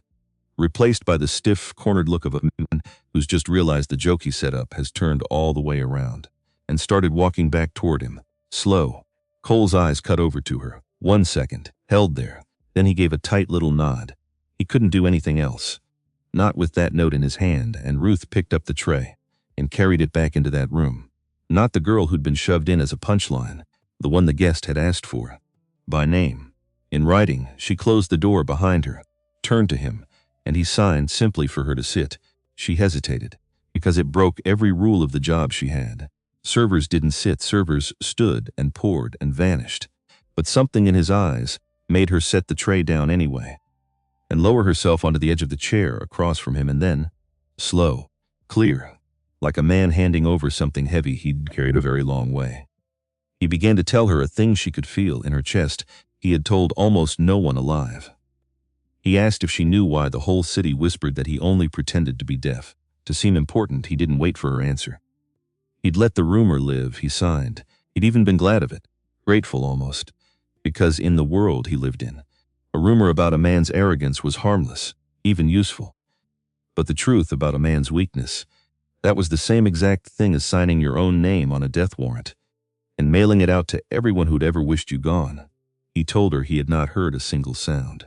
replaced by the stiff, cornered look of a man who's just realized the joke he set up has turned all the way around, and started walking back toward him, slow. Cole's eyes cut over to her. 1 second, held there. Then he gave a tight little nod. He couldn't do anything else. Not with that note in his hand, and Ruth picked up the tray and carried it back into that room. Not the girl who'd been shoved in as a punchline, the one the guest had asked for, by name. In writing, she closed the door behind her, turned to him, and he signed simply for her to sit. She hesitated, because it broke every rule of the job she had. Servers didn't sit, servers stood and poured and vanished. But something in his eyes made her set the tray down anyway, and lower herself onto the edge of the chair across from him, and then, slow, clear, like a man handing over something heavy he'd carried a very long way, he began to tell her a thing she could feel in her chest he had told almost no one alive. He asked if she knew why the whole city whispered that he only pretended to be deaf. To seem important, he didn't wait for her answer. He'd let the rumor live, he signed. He'd even been glad of it, grateful almost, because in the world he lived in, a rumor about a man's arrogance was harmless, even useful. But the truth about a man's weakness, that was the same exact thing as signing your own name on a death warrant and mailing it out to everyone who'd ever wished you gone. He told her he had not heard a single sound.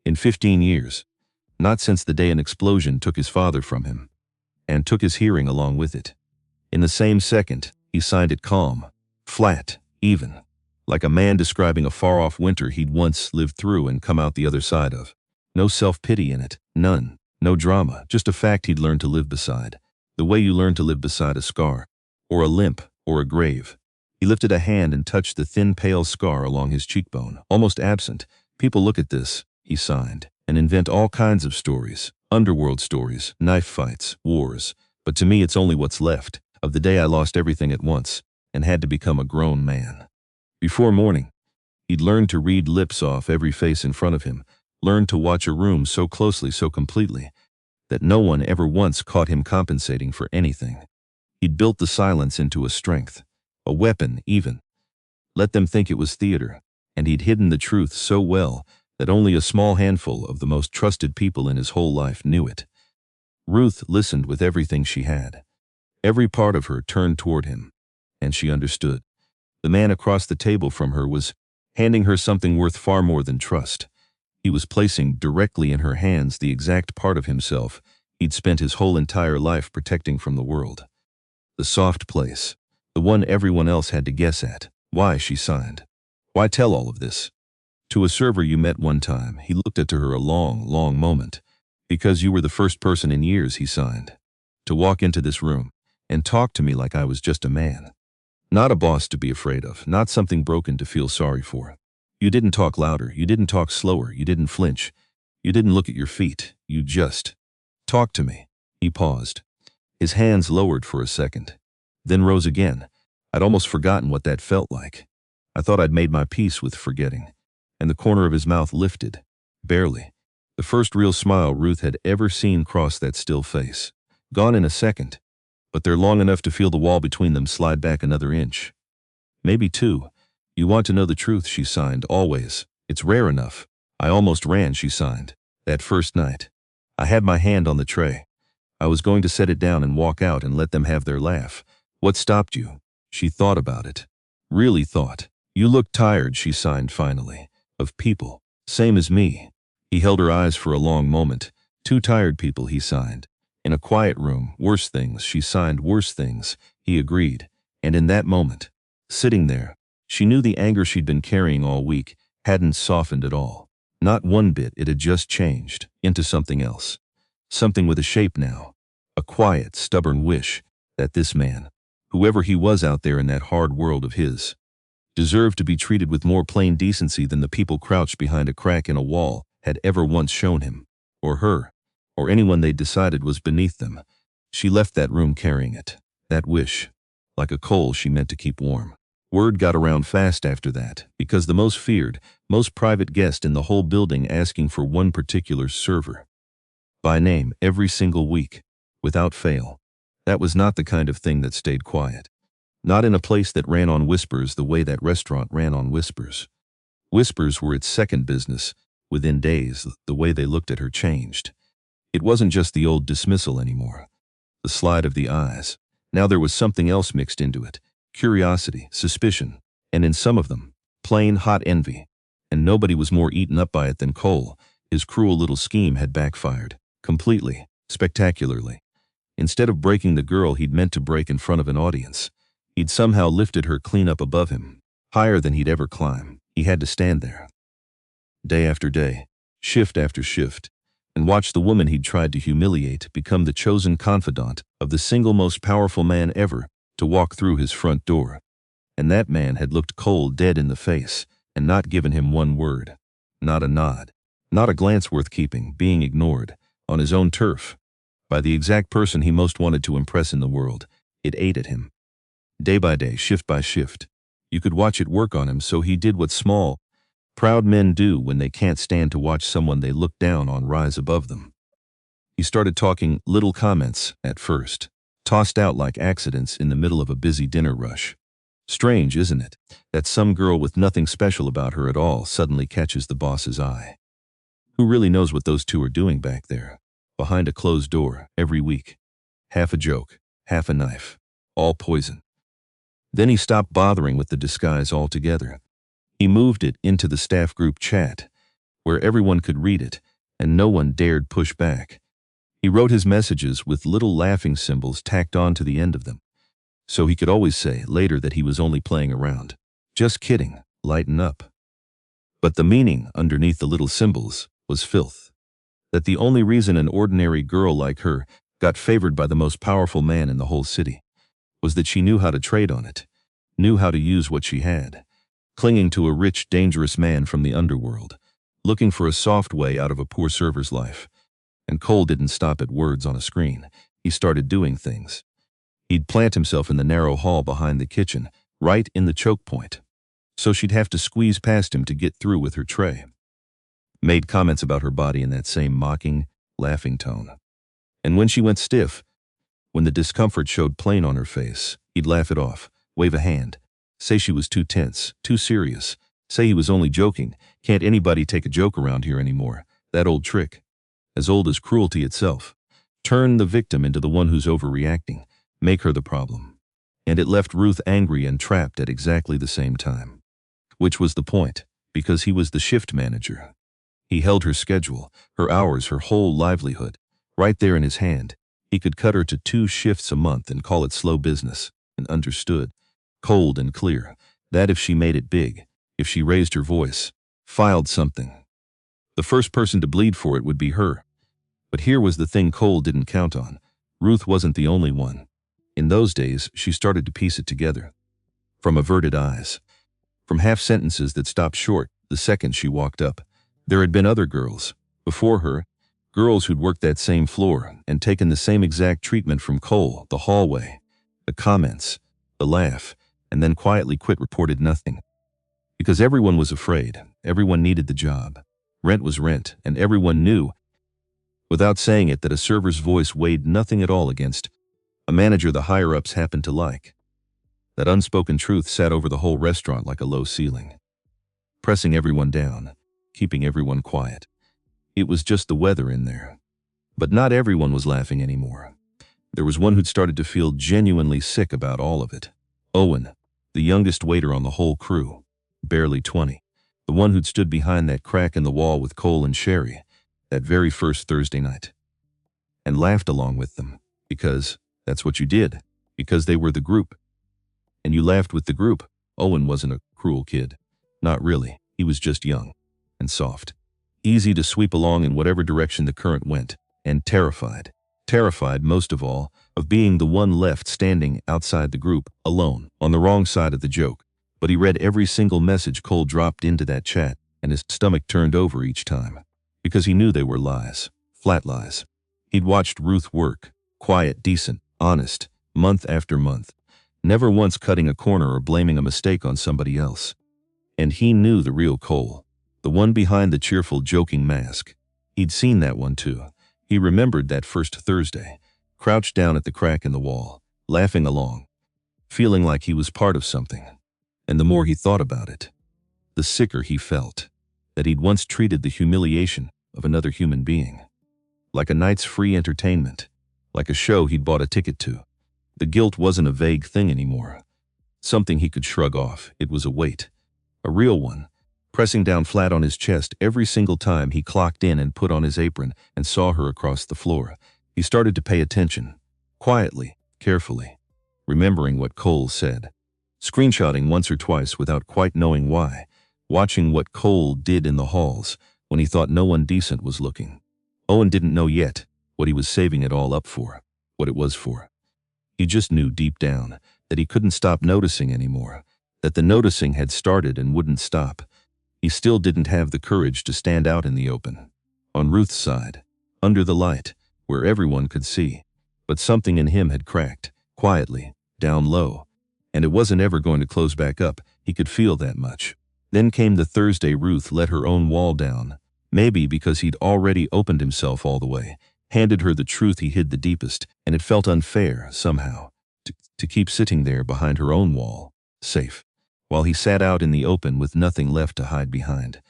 In 15 years, not since the day an explosion took his father from him, and took his hearing along with it. In the same second, he signed it calm, flat, even, like a man describing a far-off winter he'd once lived through and come out the other side of. No self-pity in it, none, no drama, just a fact he'd learned to live beside, the way you learn to live beside a scar, or a limp, or a grave. He lifted a hand and touched the thin, pale scar along his cheekbone, almost absent. People look at this, he signed, and invent all kinds of stories, underworld stories, knife fights, wars. But to me it's only what's left of the day I lost everything at once and had to become a grown man. Before morning, he'd learned to read lips off every face in front of him, learned to watch a room so closely, so completely, that no one ever once caught him compensating for anything. He'd built the silence into a strength, a weapon even. Let them think it was theater, and he'd hidden the truth so well that only a small handful of the most trusted people in his whole life knew it. Ruth listened with everything she had. Every part of her turned toward him, and she understood. The man across the table from her was handing her something worth far more than trust. He was placing directly in her hands the exact part of himself he'd spent his whole entire life protecting from the world. The soft place, the one everyone else had to guess at. Why, she signed. Why tell all of this? To a server you met one time, he looked at her a long, long moment. Because you were the first person in years, he signed, to walk into this room and talk to me like I was just a man. Not a boss to be afraid of, not something broken to feel sorry for. You didn't talk louder, you didn't talk slower, you didn't flinch. You didn't look at your feet, you just talked to me. He paused. His hands lowered for a second, then rose again. I'd almost forgotten what that felt like. I thought I'd made my peace with forgetting. And the corner of his mouth lifted, barely. The first real smile Ruth had ever seen cross that still face. Gone in a second, but they're long enough to feel the wall between them slide back another inch. Maybe two. You want to know the truth, she signed, always. It's rare enough. I almost ran, she signed, that first night. I had my hand on the tray. I was going to set it down and walk out and let them have their laugh. What stopped you? She thought about it. Really thought. You look tired, she signed finally. Of people. Same as me. He held her eyes for a long moment. Two tired people, he signed. In a quiet room, worse things, she signed, worse things, he agreed. And in that moment, sitting there, she knew the anger she'd been carrying all week hadn't softened at all. Not one bit, it had just changed into something else. Something with a shape now. A quiet, stubborn wish that this man, whoever he was out there in that hard world of his, deserved to be treated with more plain decency than the people crouched behind a crack in a wall had ever once shown him, or her, or anyone they decided was beneath them. She left that room carrying it, that wish, like a coal she meant to keep warm. Word got around fast after that, because the most feared, most private guest in the whole building asking for one particular server. By name, every single week, without fail. That was not the kind of thing that stayed quiet. Not in a place that ran on whispers the way that restaurant ran on whispers. Whispers were its second business. Within days, the way they looked at her changed. It wasn't just the old dismissal anymore. The slide of the eyes. Now there was something else mixed into it. Curiosity, suspicion, and in some of them, plain hot envy. And nobody was more eaten up by it than Cole. His cruel little scheme had backfired. Completely, spectacularly. Instead of breaking the girl he'd meant to break in front of an audience, he'd somehow lifted her clean up above him, higher than he'd ever climb. He had to stand there, day after day, shift after shift, and watch the woman he'd tried to humiliate become the chosen confidant of the single most powerful man ever to walk through his front door. And that man had looked Cole dead in the face and not given him one word, not a nod, not a glance worth keeping, being ignored, on his own turf, by the exact person he most wanted to impress in the world. It ate at him. Day by day, shift by shift. You could watch it work on him, so he did what small, proud men do when they can't stand to watch someone they look down on rise above them. He started talking little comments at first, tossed out like accidents in the middle of a busy dinner rush. Strange, isn't it, that some girl with nothing special about her at all suddenly catches the boss's eye? Who really knows what those two are doing back there, behind a closed door, every week? Half a joke, half a knife, all poison. Then he stopped bothering with the disguise altogether. He moved it into the staff group chat, where everyone could read it, and no one dared push back. He wrote his messages with little laughing symbols tacked on to the end of them, so he could always say later that he was only playing around. Just kidding, lighten up. But the meaning underneath the little symbols was filth. That the only reason an ordinary girl like her got favored by the most powerful man in the whole city was that she knew how to trade on it, knew how to use what she had, clinging to a rich, dangerous man from the underworld, looking for a soft way out of a poor server's life. And Cole didn't stop at words on a screen. He started doing things. He'd plant himself in the narrow hall behind the kitchen, right in the choke point, so she'd have to squeeze past him to get through with her tray. Made comments about her body in that same mocking, laughing tone. And when she went stiff, when the discomfort showed plain on her face, he'd laugh it off, wave a hand, say she was too tense, too serious, say he was only joking. Can't anybody take a joke around here anymore? That old trick, as old as cruelty itself. Turn the victim into the one who's overreacting, make her the problem. And it left Ruth angry and trapped at exactly the same time. Which was the point, because he was the shift manager. He held her schedule, her hours, her whole livelihood, right there in his hand. He could cut her to 2 shifts a month and call it slow business, and understood, cold and clear, that if she made it big, if she raised her voice, filed something, the first person to bleed for it would be her. But here was the thing Cole didn't count on. Ruth wasn't the only one. In those days, she started to piece it together. From averted eyes, from half sentences that stopped short the second she walked up. There had been other girls, before her, girls who'd worked that same floor and taken the same exact treatment from Cole, the hallway, the comments, the laugh, and then quietly quit, reported nothing. Because everyone was afraid, everyone needed the job. Rent was rent, and everyone knew, without saying it, that a server's voice weighed nothing at all against a manager the higher-ups happened to like. That unspoken truth sat over the whole restaurant like a low ceiling, pressing everyone down, keeping everyone quiet. It was just the weather in there. But not everyone was laughing anymore. There was one who'd started to feel genuinely sick about all of it. Owen, the youngest waiter on the whole crew, barely 20, the one who'd stood behind that crack in the wall with Cole and Sherry that very first Thursday night, and laughed along with them, because that's what you did, because they were the group. And you laughed with the group. Owen wasn't a cruel kid. Not really. He was just young and soft, easy to sweep along in whatever direction the current went, and terrified. Terrified, most of all, of being the one left standing outside the group, alone, on the wrong side of the joke. But he read every single message Cole dropped into that chat, and his stomach turned over each time. Because he knew they were lies, flat lies. He'd watched Ruth work, quiet, decent, honest, month after month, never once cutting a corner or blaming a mistake on somebody else. And he knew the real Cole, the one behind the cheerful, joking mask. He'd seen that one too. He remembered that first Thursday, crouched down at the crack in the wall, laughing along, feeling like he was part of something. And the more he thought about it, the sicker he felt, that he'd once treated the humiliation of another human being like a night's free entertainment, like a show he'd bought a ticket to. The guilt wasn't a vague thing anymore, something he could shrug off. It was a weight, a real one, pressing down flat on his chest every single time he clocked in and put on his apron and saw her across the floor. He started to pay attention, quietly, carefully, remembering what Cole said, screenshotting once or twice without quite knowing why, watching what Cole did in the halls when he thought no one decent was looking. Owen didn't know yet what he was saving it all up for, what it was for. He just knew deep down that he couldn't stop noticing anymore, that the noticing had started and wouldn't stop. He still didn't have the courage to stand out in the open, on Ruth's side, under the light, where everyone could see. But something in him had cracked, quietly, down low, and it wasn't ever going to close back up. He could feel that much. Then came the Thursday Ruth let her own wall down, maybe because he'd already opened himself all the way, handed her the truth he hid the deepest, and it felt unfair, somehow, to keep sitting there behind her own wall, safe, while he sat out in the open with nothing left to hide behind.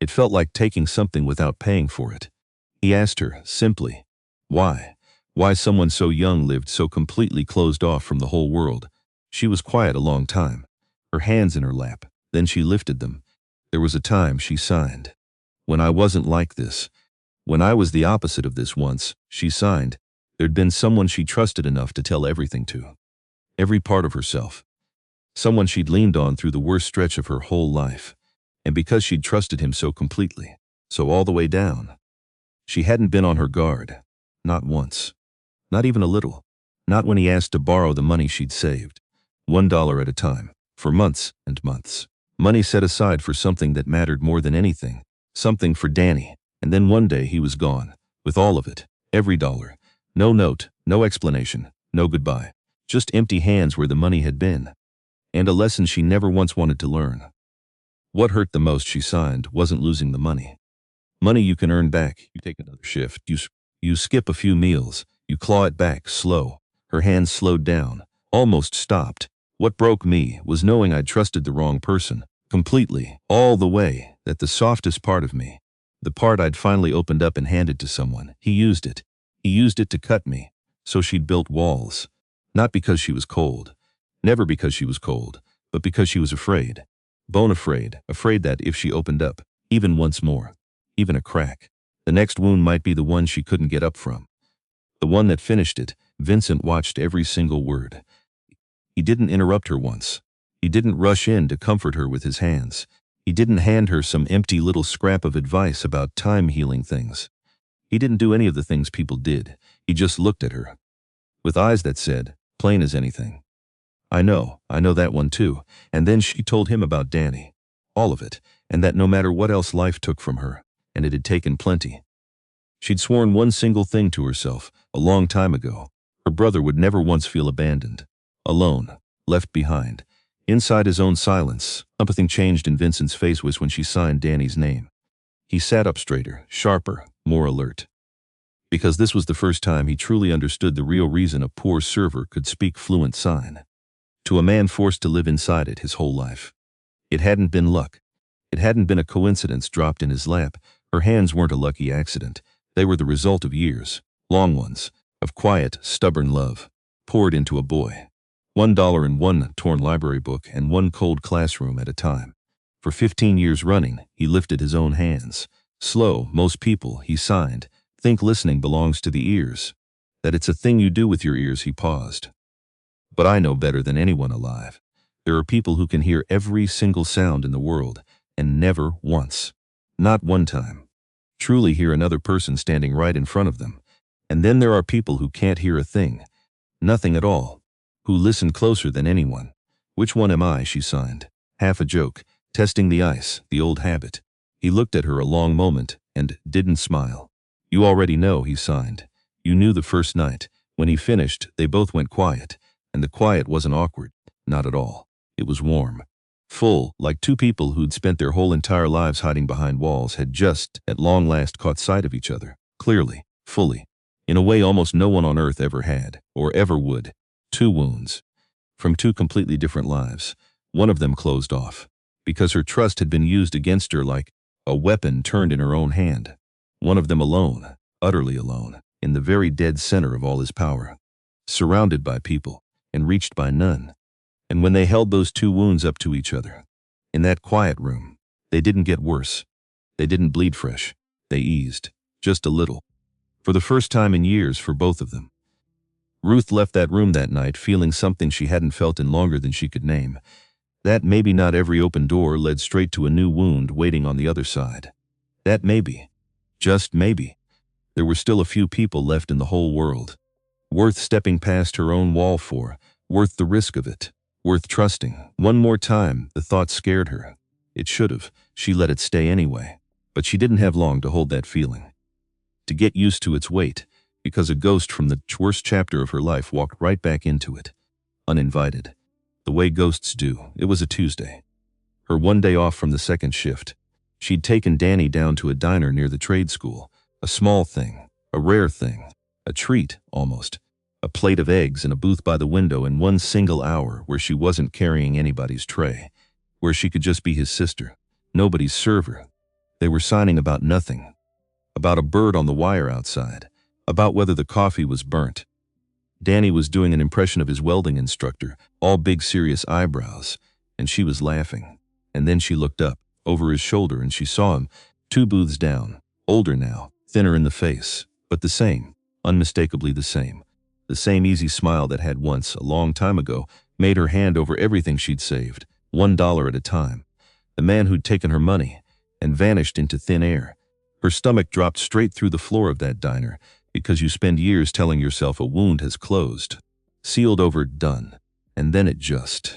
It felt like taking something without paying for it. He asked her, simply, why? Why someone so young lived so completely closed off from the whole world? She was quiet a long time, her hands in her lap. Then she lifted them. There was a time, she signed. When I wasn't like this. When I was the opposite of this once, she signed. There'd been someone she trusted enough to tell everything to. Every part of herself. Someone she'd leaned on through the worst stretch of her whole life. And because she'd trusted him so completely, so all the way down, she hadn't been on her guard. Not once. Not even a little. Not when he asked to borrow the money she'd saved. $1 at a time. For months and months. Money set aside for something that mattered more than anything. Something for Danny. And then one day he was gone. With all of it. Every dollar. No note. No explanation. No goodbye. Just empty hands where the money had been. And a lesson she never once wanted to learn. What hurt the most, she signed, wasn't losing the money. Money you can earn back. You take another shift. You skip a few meals. You claw it back, slow. Her hands slowed down, almost stopped. What broke me was knowing I'd trusted the wrong person. Completely, all the way, that the softest part of me, the part I'd finally opened up and handed to someone, he used it. He used it to cut me. So she'd built walls. Not because she was cold. Never because she was cold, but because she was afraid. Bone afraid, afraid that if she opened up, even once more, even a crack, the next wound might be the one she couldn't get up from. The one that finished it. Vincent watched every single word. He didn't interrupt her once. He didn't rush in to comfort her with his hands. He didn't hand her some empty little scrap of advice about time healing things. He didn't do any of the things people did. He just looked at her, with eyes that said, plain as anything, I know that one too. And then she told him about Danny. All of it, and that no matter what else life took from her, and it had taken plenty. She'd sworn one single thing to herself, a long time ago. Her brother would never once feel abandoned, alone, left behind. Inside his own silence, something changed in Vincent's face was when she signed Danny's name. He sat up straighter, sharper, more alert. Because this was the first time he truly understood the real reason a poor server could speak fluent sign. To a man forced to live inside it his whole life. It hadn't been luck. It hadn't been a coincidence dropped in his lap. Her hands weren't a lucky accident. They were the result of years, long ones, of quiet, stubborn love, poured into a boy. $1 in one torn library book and one cold classroom at a time. For 15 years running, he lifted his own hands. Slow, most people, he signed. Think listening belongs to the ears. That it's a thing you do with your ears, he paused. But I know better than anyone alive. There are people who can hear every single sound in the world, and never once, not one time, truly hear another person standing right in front of them. And then there are people who can't hear a thing, nothing at all, who listen closer than anyone. Which one am I, she signed. Half a joke, testing the ice, the old habit. He looked at her a long moment and didn't smile. You already know, he signed. You knew the first night. When he finished, they both went quiet. And the quiet wasn't awkward, not at all. It was warm. Full, like two people who'd spent their whole entire lives hiding behind walls had just, at long last, caught sight of each other, clearly, fully, in a way almost no one on earth ever had, or ever would. Two wounds. From two completely different lives. One of them closed off, because her trust had been used against her like a weapon turned in her own hand. One of them alone, utterly alone, in the very dead center of all his power. Surrounded by people, and reached by none. And when they held those two wounds up to each other, in that quiet room, they didn't get worse. They didn't bleed fresh. They eased, just a little. For the first time in years for both of them. Ruth left that room that night feeling something she hadn't felt in longer than she could name. That maybe not every open door led straight to a new wound waiting on the other side. That maybe, just maybe, there were still a few people left in the whole world. Worth stepping past her own wall for, worth the risk of it, worth trusting. One more time, the thought scared her. It should have. She let it stay anyway. But she didn't have long to hold that feeling. To get used to its weight, because a ghost from the worst chapter of her life walked right back into it. Uninvited. The way ghosts do. It was a Tuesday. Her one day off from the second shift. She'd taken Danny down to a diner near the trade school. A small thing. A rare thing. A treat, almost. A plate of eggs in a booth by the window in one single hour where she wasn't carrying anybody's tray. Where she could just be his sister. Nobody's server. They were signing about nothing. About a bird on the wire outside. About whether the coffee was burnt. Danny was doing an impression of his welding instructor, all big serious eyebrows, and she was laughing. And then she looked up, over his shoulder, and she saw him, 2 booths down, older now, thinner in the face, but the same. Unmistakably the same. The same easy smile that had once, a long time ago, made her hand over everything she'd saved, $1 at a time. The man who'd taken her money and vanished into thin air. Her stomach dropped straight through the floor of that diner, because you spend years telling yourself a wound has closed. Sealed over, done. And then it just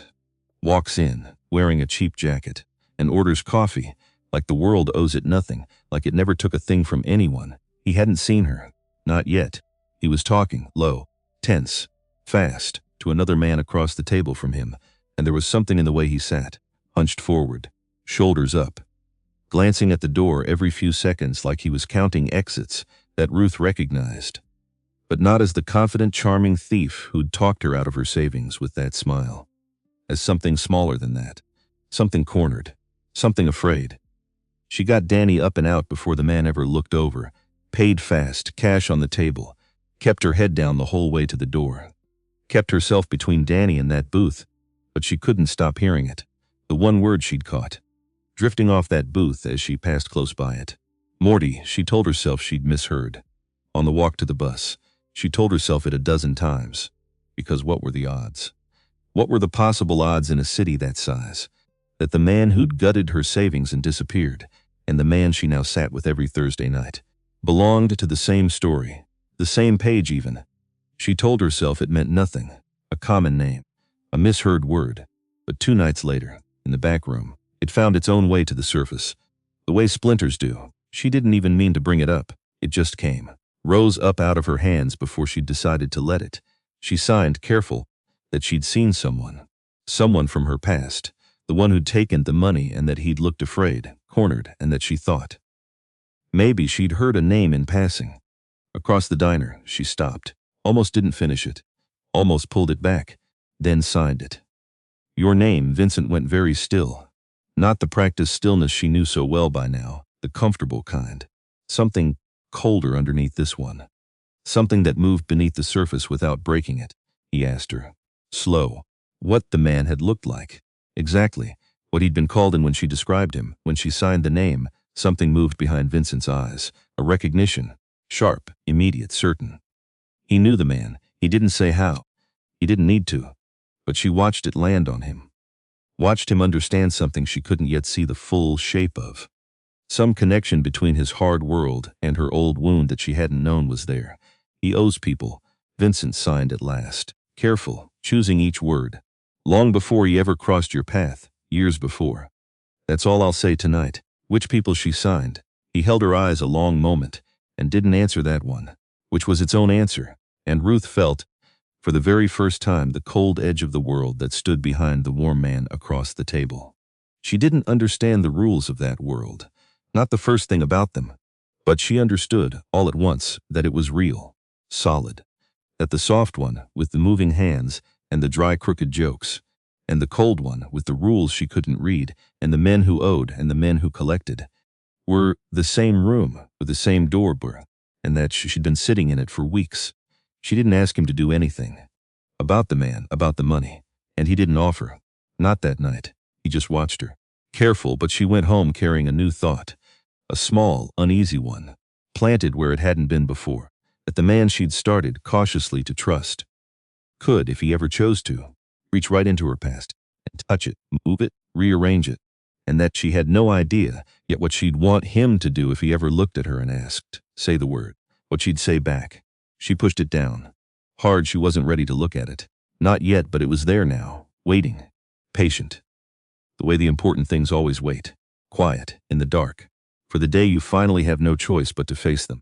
walks in, wearing a cheap jacket, and orders coffee, like the world owes it nothing, like it never took a thing from anyone. He hadn't seen her. Not yet. He was talking, low, tense, fast, to another man across the table from him, and there was something in the way he sat, hunched forward, shoulders up, glancing at the door every few seconds like he was counting exits, that Ruth recognized. but not as the confident, charming thief who'd talked her out of her savings with that smile. As something smaller than that. Something cornered. Something afraid. She got Danny up and out before the man ever looked over, paid fast, cash on the table, kept her head down the whole way to the door. Kept herself between Danny and that booth, but she couldn't stop hearing it. The one word she'd caught. Drifting off that booth as she passed close by it. Morty, she told herself she'd misheard. On the walk to the bus, she told herself it a dozen times. Because what were the odds? What were the possible odds in a city that size? That the man who'd gutted her savings and disappeared, and the man she now sat with every Thursday night, belonged to the same story, the same page even. She told herself it meant nothing, a common name, a misheard word. But 2 nights later, in the back room, it found its own way to the surface. The way splinters do. She didn't even mean to bring it up. It just came. Rose up out of her hands before she'd decided to let it. She signed, careful, that she'd seen someone. Someone from her past. The one who'd taken the money and that he'd looked afraid, cornered, and that she thought. Maybe she'd heard a name in passing. Across the diner, she stopped. Almost didn't finish it. Almost pulled it back. Then signed it. Your name, Vincent went very still. Not the practiced stillness she knew so well by now, the comfortable kind. Something colder underneath this one. Something that moved beneath the surface without breaking it. He asked her. Slow. What the man had looked like. Exactly. What he'd been called in when she described him. When she signed the name, something moved behind Vincent's eyes. A recognition. Sharp, immediate, certain. He knew the man. He didn't say how. He didn't need to. But she watched it land on him. Watched him understand something she couldn't yet see the full shape of. Some connection between his hard world and her old wound that she hadn't known was there. He owes people. Vincent signed at last. Careful, choosing each word. Long before he ever crossed your path, years before. That's all I'll say tonight. Which people she signed. He held her eyes a long moment and didn't answer that one, which was its own answer. And Ruth felt, for the very first time, the cold edge of the world that stood behind the warm man across the table. She didn't understand the rules of that world, not the first thing about them, but she understood, all at once, that it was real, solid, that the soft one, with the moving hands and the dry crooked jokes, and the cold one, with the rules she couldn't read, and the men who owed and the men who collected, were the same room with the same door, and that she'd been sitting in it for weeks. She didn't ask him to do anything. About the man, about the money. And he didn't offer. Not that night. He just watched her. Careful, but she went home carrying a new thought. A small, uneasy one. Planted where it hadn't been before. That the man she'd started cautiously to trust could, if he ever chose to, reach right into her past and touch it, move it, rearrange it. And that she had no idea yet what she'd want him to do if he ever looked at her and asked, say the word, what she'd say back. She pushed it down. Hard, she wasn't ready to look at it. Not yet, but it was there now, waiting, patient. The way the important things always wait, quiet, in the dark, for the day you finally have no choice but to face them.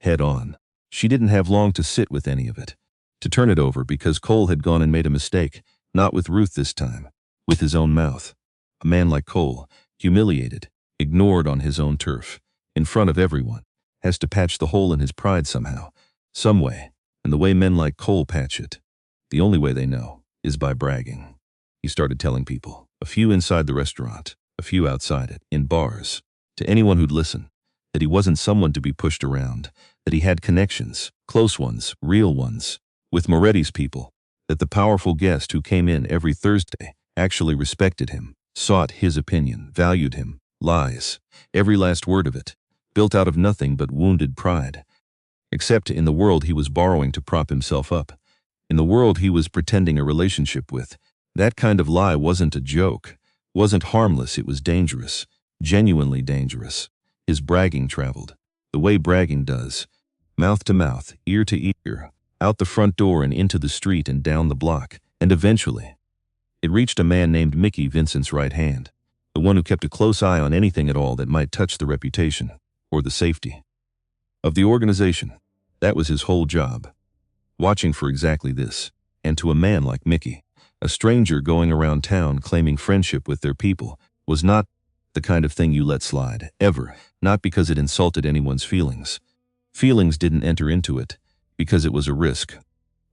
Head on. She didn't have long to sit with any of it, to turn it over because Cole had gone and made a mistake, not with Ruth this time, with his own mouth. A man like Cole, humiliated, ignored on his own turf, in front of everyone, has to patch the hole in his pride somehow. Some way, and the way men like Cole patch it, the only way they know, is by bragging. He started telling people, a few inside the restaurant, a few outside it, in bars, to anyone who'd listen, that he wasn't someone to be pushed around, that he had connections, close ones, real ones, with Moretti's people, that the powerful guest who came in every Thursday actually respected him, sought his opinion, valued him, lies, every last word of it, built out of nothing but wounded pride. Except in the world he was borrowing to prop himself up. In the world he was pretending a relationship with. That kind of lie wasn't a joke, wasn't harmless, it was dangerous, genuinely dangerous. His bragging traveled, the way bragging does, mouth to mouth, ear to ear, out the front door and into the street and down the block, and eventually, it reached a man named Mickey, Vincent's right hand, the one who kept a close eye on anything at all that might touch the reputation, or the safety of the organization. That was his whole job. Watching for exactly this. And to a man like Mickey, a stranger going around town claiming friendship with their people was not the kind of thing you let slide, ever, not because it insulted anyone's feelings. Feelings didn't enter into it. Because it was a risk.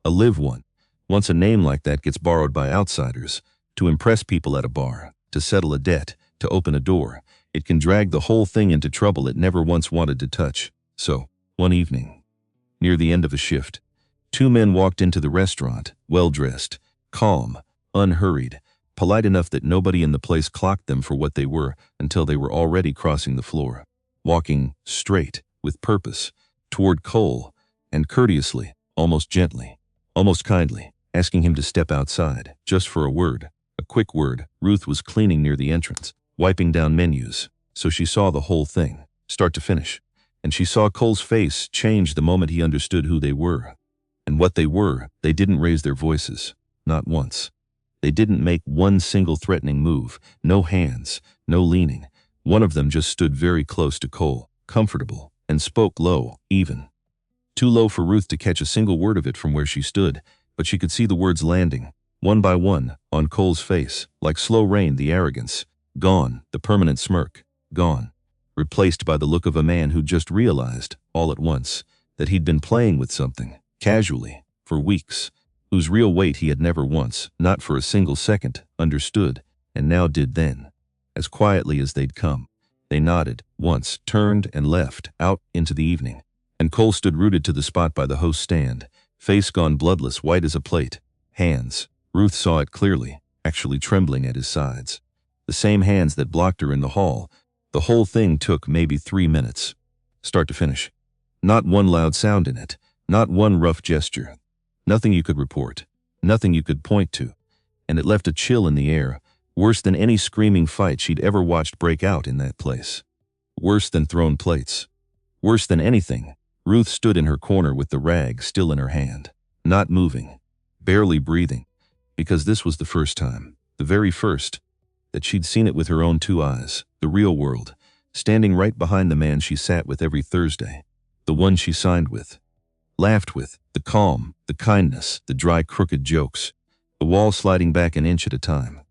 A live one. Once a name like that gets borrowed by outsiders, to impress people at a bar, to settle a debt, to open a door, it can drag the whole thing into trouble it never once wanted to touch. So, one evening, near the end of a shift, two men walked into the restaurant, well-dressed, calm, unhurried, polite enough that nobody in the place clocked them for what they were until they were already crossing the floor, walking straight, with purpose, toward Cole, and courteously, almost gently, almost kindly, asking him to step outside, just for a word, a quick word. Ruth was cleaning near the entrance, wiping down menus, so she saw the whole thing, start to finish, and she saw Cole's face change the moment he understood who they were. And what they were, they didn't raise their voices, not once. They didn't make one single threatening move, no hands, no leaning. One of them just stood very close to Cole, comfortable, and spoke low, even. Too low for Ruth to catch a single word of it from where she stood, but she could see the words landing, one by one, on Cole's face, like slow rain. The arrogance, gone, the permanent smirk, gone, replaced by the look of a man who just realized, all at once, that he'd been playing with something, casually, for weeks, whose real weight he had never once, not for a single second, understood, and now did then. As quietly as they'd come, they nodded, once, turned and left, out into the evening. And Cole stood rooted to the spot by the host's stand, face gone bloodless, white as a plate, hands, Ruth saw it clearly, actually trembling at his sides. The same hands that blocked her in the hall. The whole thing took maybe 3 minutes, start to finish. Not one loud sound in it, not one rough gesture. Nothing you could report, nothing you could point to, and it left a chill in the air, worse than any screaming fight she'd ever watched break out in that place. Worse than thrown plates. Worse than anything. Ruth stood in her corner with the rag still in her hand, not moving, barely breathing, because this was the first time, the very first, that she'd seen it with her own 2 eyes, the real world, standing right behind the man she sat with every Thursday, the one she signed with, laughed with, the calm, the kindness, the dry crooked jokes, the wall sliding back an inch at a time.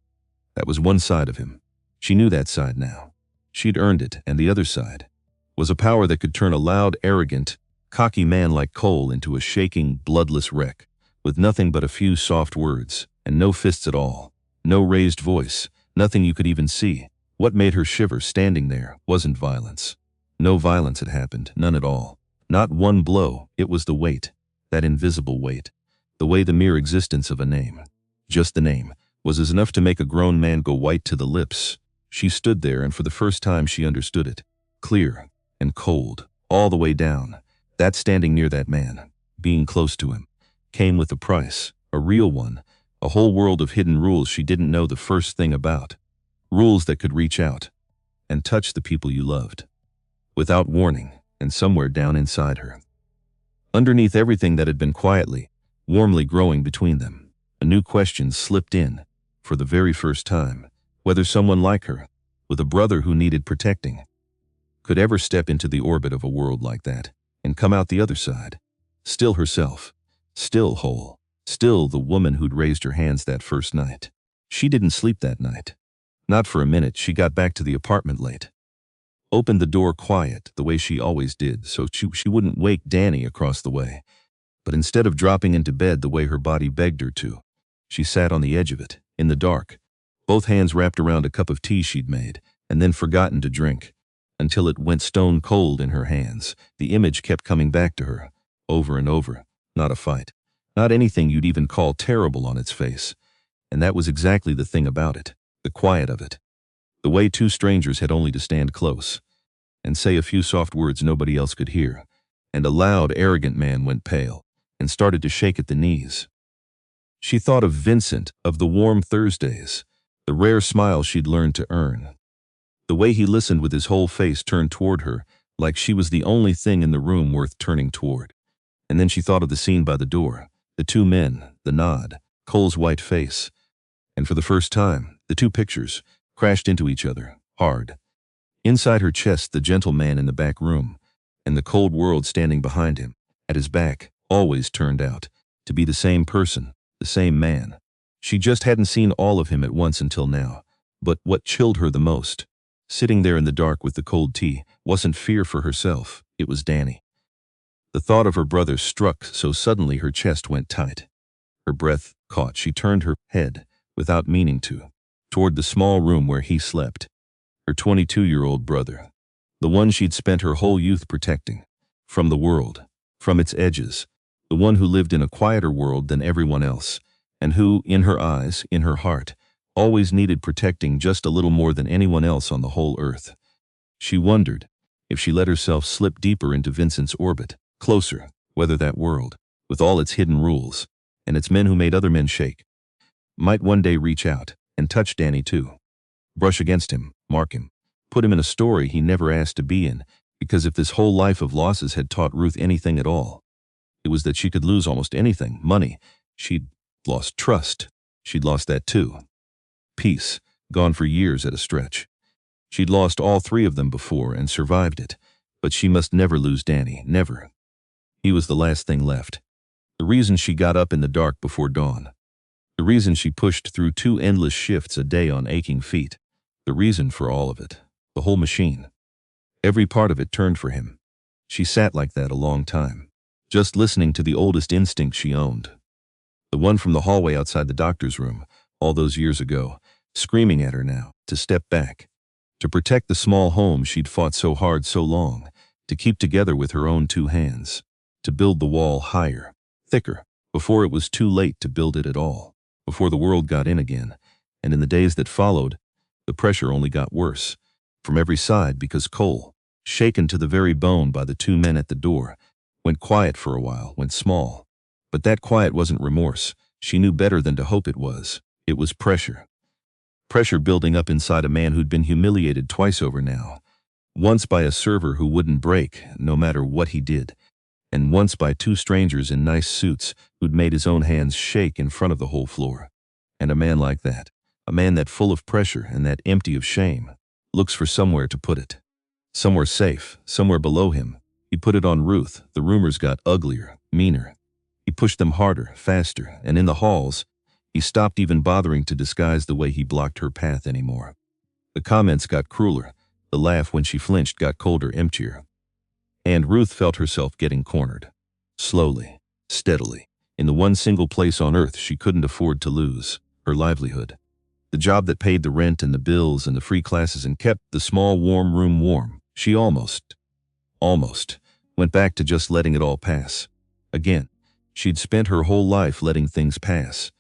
That was one side of him. She knew that side now. She'd earned it, and the other side was a power that could turn a loud, arrogant, cocky man like Cole into a shaking, bloodless wreck, with nothing but a few soft words, and no fists at all, no raised voice, nothing you could even see. What made her shiver standing there wasn't violence. No violence had happened, none at all. Not one blow, it was the weight, that invisible weight, the way the mere existence of a name, just the name, was as enough to make a grown man go white to the lips. She stood there, and for the first time she understood it, clear and cold, all the way down. That standing near that man, being close to him, came with a price, a real one, a whole world of hidden rules she didn't know the first thing about. Rules that could reach out and touch the people you loved, without warning, and somewhere down inside her, underneath everything that had been quietly, warmly growing between them, a new question slipped in, for the very first time, whether someone like her, with a brother who needed protecting, could ever step into the orbit of a world like that, and come out the other side, still herself, still whole, still the woman who'd raised her hands that first night. She didn't sleep that night. Not for a minute. She got back to the apartment late, opened the door quiet, the way she always did, so she wouldn't wake Danny across the way. But instead of dropping into bed the way her body begged her to, she sat on the edge of it, in the dark, both hands wrapped around a cup of tea she'd made, and then forgotten to drink, until it went stone cold in her hands. The image kept coming back to her, over and over. Not a fight, not anything you'd even call terrible on its face. And that was exactly the thing about it, the quiet of it. The way two strangers had only to stand close and say a few soft words nobody else could hear, and a loud, arrogant man went pale and started to shake at the knees. She thought of Vincent, of the warm Thursdays, the rare smile she'd learned to earn, the way he listened with his whole face turned toward her, like she was the only thing in the room worth turning toward. And then she thought of the scene by the door, the two men, the nod, Cole's white face, and for the first time, the two pictures crashed into each other, hard. Inside her chest, the gentle man in the back room, and the cold world standing behind him, at his back, always turned out to be the same person, the same man. She just hadn't seen all of him at once until now. But what chilled her the most, sitting there in the dark with the cold tea, wasn't fear for herself, it was Danny. The thought of her brother struck so suddenly her chest went tight. Her breath caught. She turned her head, without meaning to, toward the small room where he slept. Her 22-year-old brother. The one she'd spent her whole youth protecting. From the world. From its edges. The one who lived in a quieter world than everyone else. And who, in her eyes, in her heart, always needed protecting just a little more than anyone else on the whole earth. She wondered, if she let herself slip deeper into Vincent's orbit, closer, whether that world, with all its hidden rules, and its men who made other men shake, might one day reach out and touch Danny too. Brush against him, mark him, put him in a story he never asked to be in, because if this whole life of losses had taught Ruth anything at all, it was that she could lose almost anything. Money. She'd lost trust. She'd lost that too. Peace, gone for years at a stretch. She'd lost all three of them before and survived it, but she must never lose Danny, never. He was the last thing left. The reason she got up in the dark before dawn. The reason she pushed through 2 endless shifts a day on aching feet. The reason for all of it. The whole machine. Every part of it turned for him. She sat like that a long time, just listening to the oldest instinct she owned. The one from the hallway outside the doctor's room, all those years ago, screaming at her now, to step back, to protect the small home she'd fought so hard so long, to keep together with her own 2 hands, to build the wall higher, thicker, before it was too late to build it at all, before the world got in again, and in the days that followed, the pressure only got worse, from every side because Cole, shaken to the very bone by the 2 men at the door, went quiet for a while, went small. But that quiet wasn't remorse. She knew better than to hope it was. It was pressure. Pressure building up inside a man who'd been humiliated twice over now. Once by a server who wouldn't break, no matter what he did. And once by 2 strangers in nice suits who'd made his own hands shake in front of the whole floor. And a man like that, a man that full of pressure and that empty of shame, looks for somewhere to put it. Somewhere safe, somewhere below him. He put it on Ruth. The rumors got uglier, meaner. He pushed them harder, faster, and in the halls, he stopped even bothering to disguise the way he blocked her path anymore. The comments got crueler. The laugh when she flinched got colder, emptier. And Ruth felt herself getting cornered. Slowly, steadily, in the one single place on earth she couldn't afford to lose, her livelihood. The job that paid the rent and the bills and the free classes and kept the small warm room warm. She almost went back to just letting it all pass. Again, she'd spent her whole life letting things pass.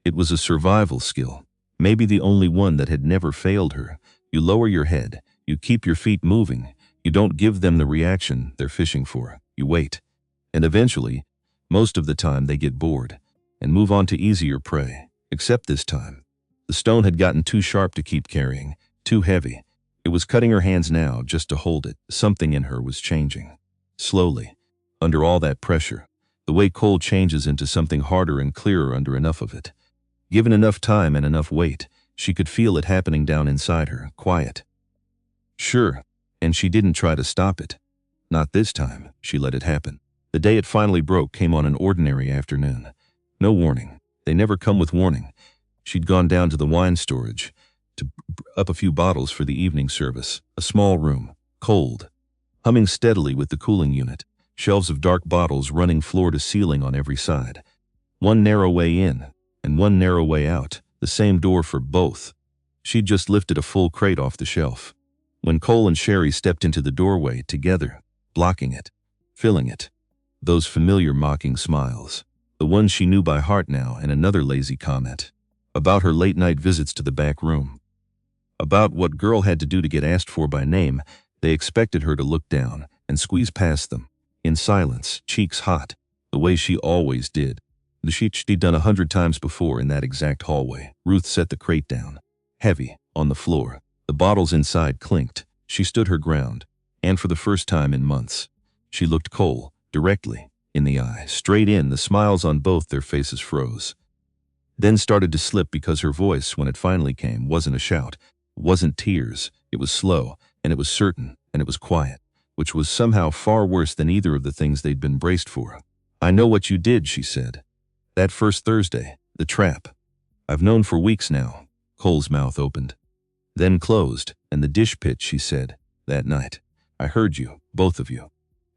It was a survival skill, maybe the only one that had never failed her. You lower your head, you keep your feet moving, you don't give them the reaction they're fishing for, you wait. And eventually, most of the time they get bored and move on to easier prey, except this time. The stone had gotten too sharp to keep carrying, too heavy. It was cutting her hands now just to hold it. Something in her was changing. Slowly, under all that pressure, the way coal changes into something harder and clearer under enough of it. Given enough time and enough weight, she could feel it happening down inside her, quiet. Sure, and she didn't try to stop it. Not this time, she let it happen. The day it finally broke came on an ordinary afternoon. No warning. They never come with warning. She'd gone down to the wine storage to up a few bottles for the evening service. A small room, cold, humming steadily with the cooling unit. Shelves of dark bottles running floor to ceiling on every side. One narrow way in, and one narrow way out, the same door for both. She'd just lifted a full crate off the shelf. When Cole and Sherry stepped into the doorway together, blocking it, filling it. Those familiar mocking smiles. The one she knew by heart now, and another lazy comment. About her late-night visits to the back room. About what girl had to do to get asked for by name. They expected her to look down and squeeze past them. In silence, cheeks hot, the way she always did. The shit she'd done 100 times before in that exact hallway. Ruth set the crate down, heavy, on the floor. The bottles inside clinked. She stood her ground, and for the first time in months, she looked Cole, directly, in the eye, straight in. The smiles on both their faces froze. Then started to slip because her voice, when it finally came, wasn't a shout, wasn't tears. It was slow, and it was certain, and it was quiet, which was somehow far worse than either of the things they'd been braced for. I know what you did, she said. That first Thursday, the trap. I've known for weeks now. Cole's mouth opened, then closed, and the dish pit, she said. That night. I heard you, both of you.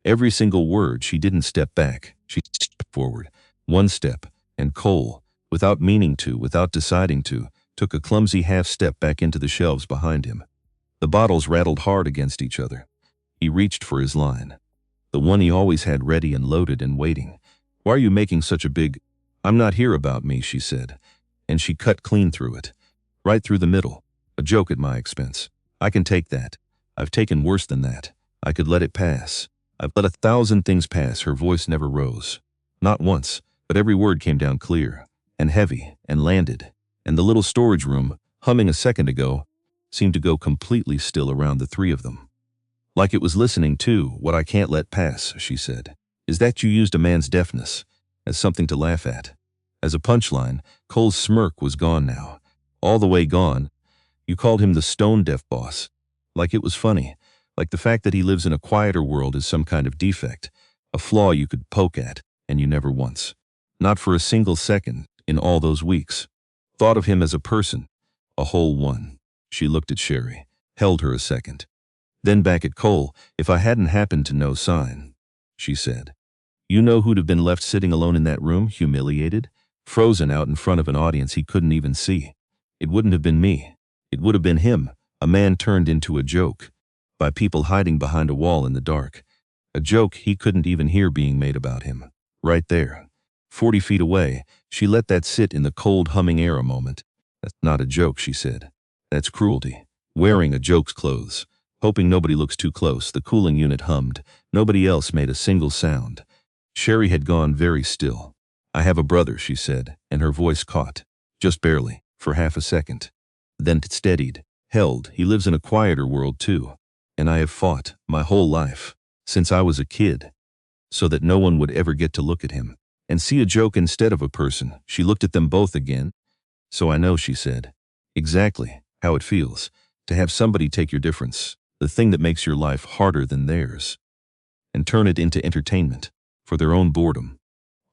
Every single word. She didn't step back. She stepped forward. One step, and Cole, without meaning to, without deciding to, took a clumsy half-step back into the shelves behind him. The bottles rattled hard against each other. He reached for his line. The one he always had ready and loaded and waiting. "Why are you making such a big—" "I'm not here about me," she said. And she cut clean through it. Right through the middle. A joke at my expense. I can take that. I've taken worse than that. I could let it pass. I've let 1,000 things pass. Her voice never rose. Not once, but every word came down clear, and heavy, and landed. And the little storage room, humming a second ago, seemed to go completely still around the three of them. Like it was listening to "What I can't let pass," she said. "Is that you used a man's deafness as something to laugh at?" As a punchline, Cole's smirk was gone now. All the way gone. "You called him the stone-deaf boss. Like it was funny. Like the fact that he lives in a quieter world is some kind of defect. A flaw you could poke at, and you never once. Not for a single second, in all those weeks. Thought of him as a person. A whole one." She looked at Sherry. Held her a second. Then back at Cole. "If I hadn't happened to know sign," she said. "You know who'd have been left sitting alone in that room, humiliated? Frozen out in front of an audience he couldn't even see. It wouldn't have been me. It would have been him, a man turned into a joke. By people hiding behind a wall in the dark. A joke he couldn't even hear being made about him. Right there. 40 feet away, she let that sit in the cold humming air a moment. "That's not a joke," she said. "That's cruelty. Wearing a joke's clothes. Hoping nobody looks too close." The cooling unit hummed. Nobody else made a single sound. Sherry had gone very still. "I have a brother," she said, and her voice caught. Just barely, for half a second. Then it steadied, held. "He lives in a quieter world too. And I have fought, my whole life, since I was a kid, so that no one would ever get to look at him and see a joke instead of a person." She looked at them both again. "So I know," she said, "exactly how it feels to have somebody take your difference, the thing that makes your life harder than theirs, and turn it into entertainment for their own boredom."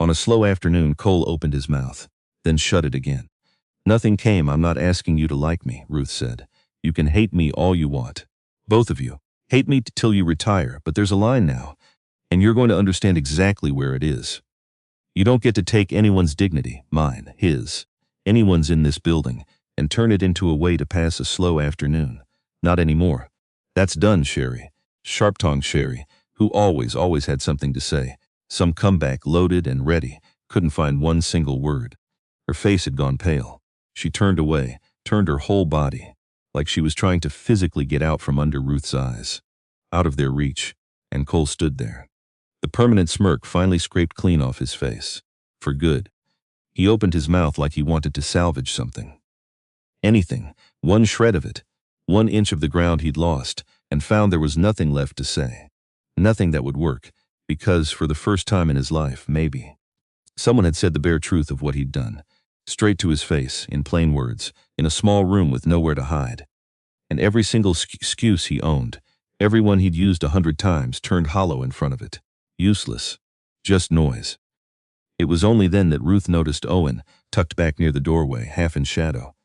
On a slow afternoon, Cole opened his mouth, then shut it again. "Nothing came. I'm not asking you to like me," Ruth said. "You can hate me all you want. Both of you. Hate me till you retire, but there's a line now, and you're going to understand exactly where it is. You don't get to take anyone's dignity, mine, his, anyone's in this building, and turn it into a way to pass a slow afternoon. Not anymore. That's done." Sherry, sharp-tongued Sherry, who always had something to say, some comeback loaded and ready, couldn't find one single word. Her face had gone pale. She turned away, turned her whole body, like she was trying to physically get out from under Ruth's eyes, out of their reach, and Cole stood there. The permanent smirk finally scraped clean off his face. For good. He opened his mouth like he wanted to salvage something. Anything, one shred of it, 1 inch of the ground he'd lost, and found there was nothing left to say. Nothing that would work, because for the first time in his life, maybe, someone had said the bare truth of what he'd done, straight to his face, in plain words, in a small room with nowhere to hide. And every single excuse he owned, every one he'd used 100 times, turned hollow in front of it. Useless. Just noise. It was only then that Ruth noticed Owen, tucked back near the doorway, half in shadow.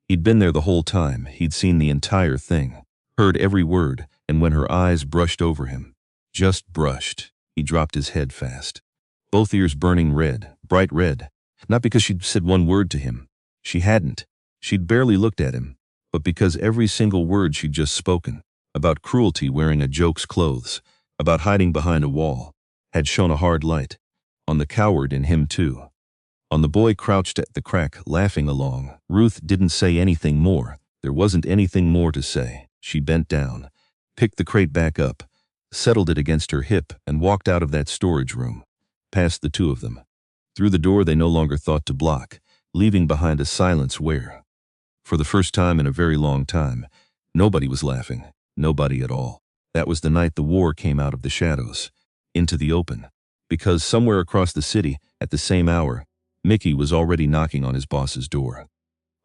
He'd been there the whole time. He'd seen the entire thing, heard every word, and when her eyes brushed over him, just brushed, he dropped his head fast. Both ears burning red, bright red. Not because she'd said one word to him. She hadn't. She'd barely looked at him. But because every single word she'd just spoken, about cruelty wearing a joke's clothes, about hiding behind a wall, had shone a hard light. On the coward in him too. On the boy crouched at the crack, laughing along. Ruth didn't say anything more. There wasn't anything more to say. She bent down, picked the crate back up, settled it against her hip, and walked out of that storage room, past the two of them. Through the door they no longer thought to block, leaving behind a silence where, for the first time in a very long time, nobody was laughing. Nobody at all. That was the night the war came out of the shadows, into the open. Because somewhere across the city, at the same hour, Mickey was already knocking on his boss's door.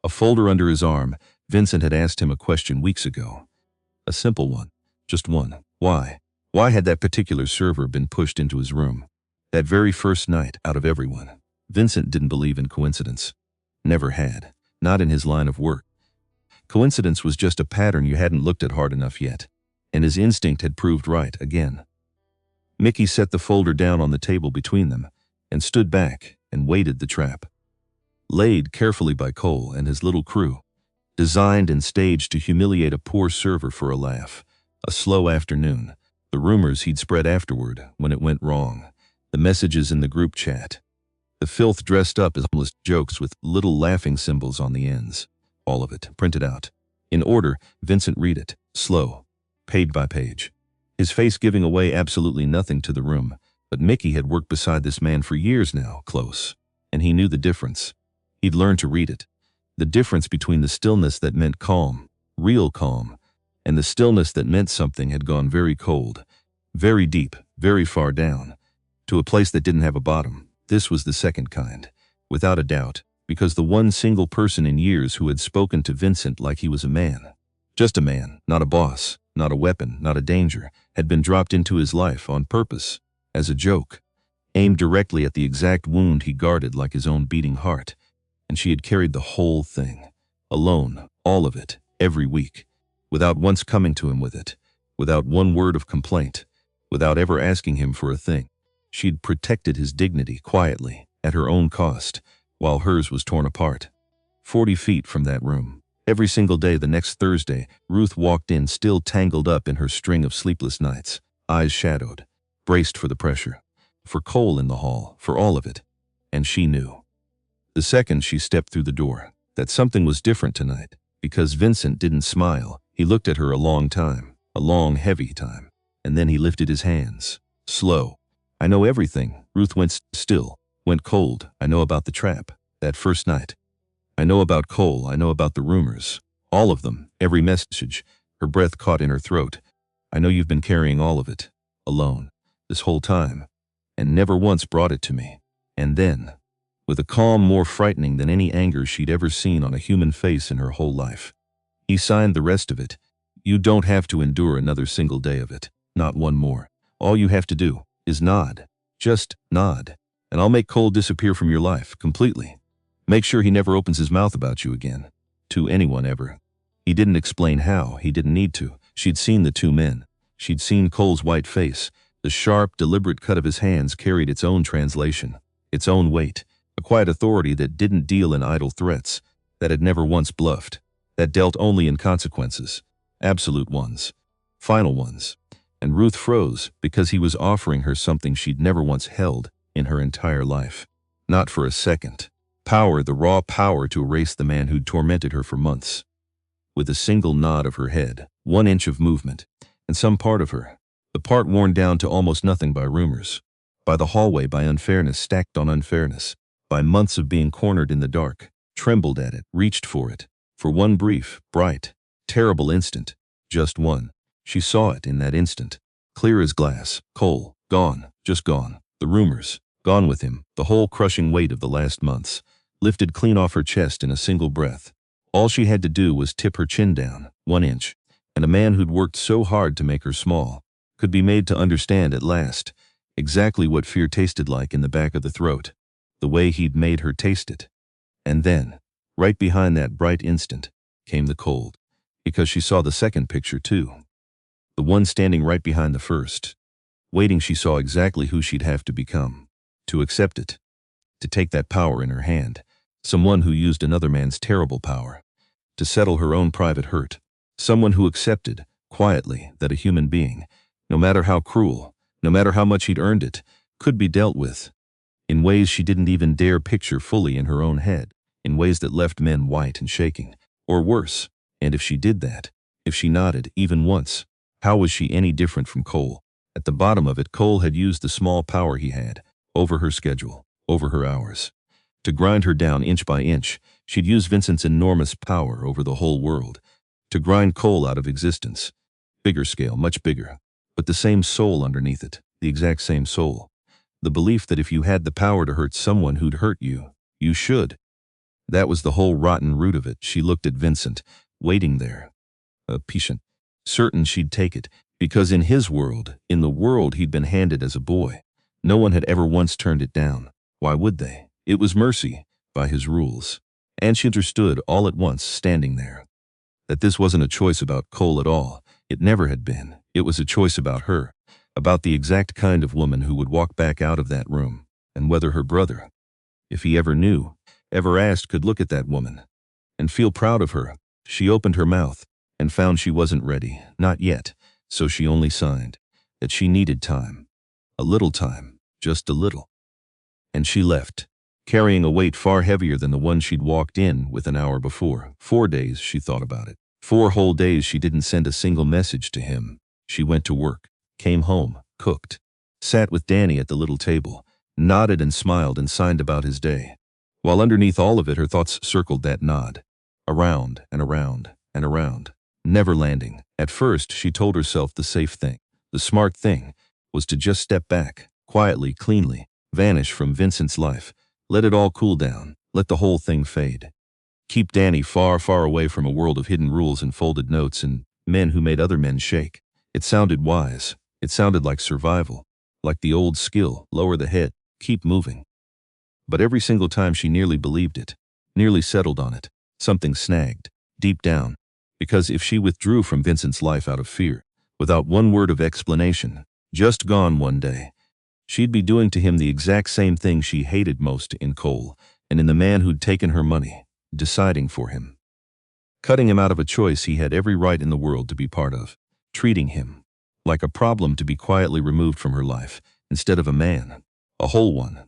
A folder under his arm, Vincent had asked him a question weeks ago. A simple one. Just one. Why? Why had that particular server been pushed into his room? That very first night, out of everyone. Vincent didn't believe in coincidence. Never had. Not in his line of work. Coincidence was just a pattern you hadn't looked at hard enough yet. And his instinct had proved right again. Mickey set the folder down on the table between them and stood back and waited the trap. Laid carefully by Cole and his little crew, designed and staged to humiliate a poor server for a laugh. A slow afternoon, the rumors he'd spread afterward when it went wrong, the messages in the group chat, the filth dressed up as harmless jokes with little laughing symbols on the ends. All of it, printed out. In order, Vincent read it, slow, page by page. His face giving away absolutely nothing to the room, but Mickey had worked beside this man for years now, close, and he knew the difference. He'd learned to read it. The difference between the stillness that meant calm, real calm, and the stillness that meant something had gone very cold, very deep, very far down, to a place that didn't have a bottom. This was the second kind, without a doubt, because the one single person in years who had spoken to Vincent like he was a man, just a man, not a boss, not a weapon, not a danger, had been dropped into his life on purpose, as a joke, aimed directly at the exact wound he guarded like his own beating heart. And she had carried the whole thing, alone, all of it, every week, without once coming to him with it, without one word of complaint, without ever asking him for a thing. She'd protected his dignity quietly, at her own cost, while hers was torn apart. 40 feet from that room. Every single day the next Thursday, Ruth walked in still tangled up in her string of sleepless nights, eyes shadowed, braced for the pressure, for Cole in the hall, for all of it. And she knew. The second she stepped through the door, that something was different tonight, because Vincent didn't smile. He looked at her a long time, a long, heavy time, and then he lifted his hands, slow. I know everything. Ruth went still, went cold. I know about the trap, that first night. I know about Cole. I know about the rumors, all of them, every message. Her breath caught in her throat. I know you've been carrying all of it, alone, this whole time, and never once brought it to me. And then, with a calm more frightening than any anger she'd ever seen on a human face in her whole life, he signed the rest of it. You don't have to endure another single day of it, not one more. All you have to do is nod, just nod, and I'll make Cole disappear from your life, completely. Make sure he never opens his mouth about you again, to anyone ever. He didn't explain how, he didn't need to. She'd seen the two men. She'd seen Cole's white face. The sharp, deliberate cut of his hands carried its own translation, its own weight, a quiet authority that didn't deal in idle threats, that had never once bluffed, that dealt only in consequences, absolute ones, final ones. And Ruth froze because he was offering her something she'd never once held in her entire life. Not for a second. Power, the raw power to erase the man who'd tormented her for months. With a single nod of her head, 1 inch of movement, and some part of her, the part worn down to almost nothing by rumors, by the hallway, by unfairness stacked on unfairness, by months of being cornered in the dark, trembled at it, reached for it, for one brief, bright, terrible instant, just one. She saw it in that instant, clear as glass. Cole, gone, just gone. The rumors, gone with him, the whole crushing weight of the last months, lifted clean off her chest in a single breath. All she had to do was tip her chin down, 1 inch, and a man who'd worked so hard to make her small could be made to understand at last exactly what fear tasted like in the back of the throat, the way he'd made her taste it. And then, right behind that bright instant, came the cold, because she saw the second picture too. The one standing right behind the first. Waiting, she saw exactly who she'd have to become, to accept it, to take that power in her hand, someone who used another man's terrible power, to settle her own private hurt, someone who accepted, quietly, that a human being, no matter how cruel, no matter how much he'd earned it, could be dealt with, in ways she didn't even dare picture fully in her own head, in ways that left men white and shaking, or worse. And if she did that, if she nodded, even once, how was she any different from Cole? At the bottom of it, Cole had used the small power he had, over her schedule, over her hours. To grind her down inch by inch, she'd used Vincent's enormous power over the whole world. To grind Cole out of existence. Bigger scale, much bigger, but the same soul underneath it, the exact same soul. The belief that if you had the power to hurt someone who'd hurt you, you should. That was the whole rotten root of it. She looked at Vincent, waiting there, patient, certain she'd take it, because in his world, in the world he'd been handed as a boy, no one had ever once turned it down. Why would they? It was mercy, by his rules. And she understood all at once, standing there, that this wasn't a choice about Cole at all. It never had been. It was a choice about her, about the exact kind of woman who would walk back out of that room, and whether her brother, if he ever knew, ever asked, could look at that woman and feel proud of her. She opened her mouth and found she wasn't ready, not yet, so she only signed that she needed time. A little time, just a little. And she left, carrying a weight far heavier than the one she'd walked in with an hour before. 4 days she thought about it. 4 whole days she didn't send a single message to him. She went to work, came home, cooked, sat with Danny at the little table, nodded and smiled and signed about his day, while underneath all of it her thoughts circled that nod, around and around and around, never landing. At first she told herself the safe thing, the smart thing, was to just step back, quietly, cleanly, vanish from Vincent's life, let it all cool down, let the whole thing fade. Keep Danny far, far away from a world of hidden rules and folded notes and men who made other men shake. It sounded wise. It sounded like survival, like the old skill, lower the head, keep moving. But every single time she nearly believed it, nearly settled on it, something snagged, deep down, because if she withdrew from Vincent's life out of fear, without one word of explanation, just gone one day, she'd be doing to him the exact same thing she hated most in Cole and in the man who'd taken her money, deciding for him. Cutting him out of a choice he had every right in the world to be part of, treating him like a problem to be quietly removed from her life, instead of a man, a whole one,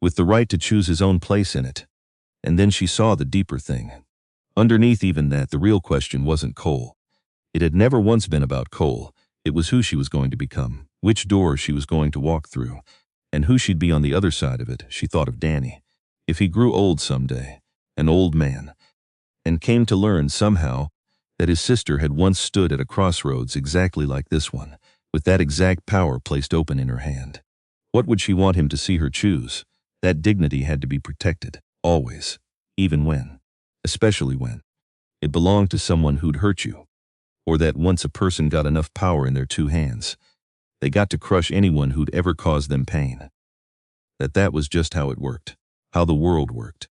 with the right to choose his own place in it. And then she saw the deeper thing. Underneath even that, the real question wasn't Cole. It had never once been about Cole. It was who she was going to become, which door she was going to walk through, and who she'd be on the other side of it. She thought of Danny. If he grew old someday, an old man, and came to learn somehow that his sister had once stood at a crossroads exactly like this one, with that exact power placed open in her hand. What would she want him to see her choose? That dignity had to be protected, always, even when, especially when, it belonged to someone who'd hurt you, or that once a person got enough power in their 2 hands, they got to crush anyone who'd ever caused them pain. That was just how it worked, how the world worked.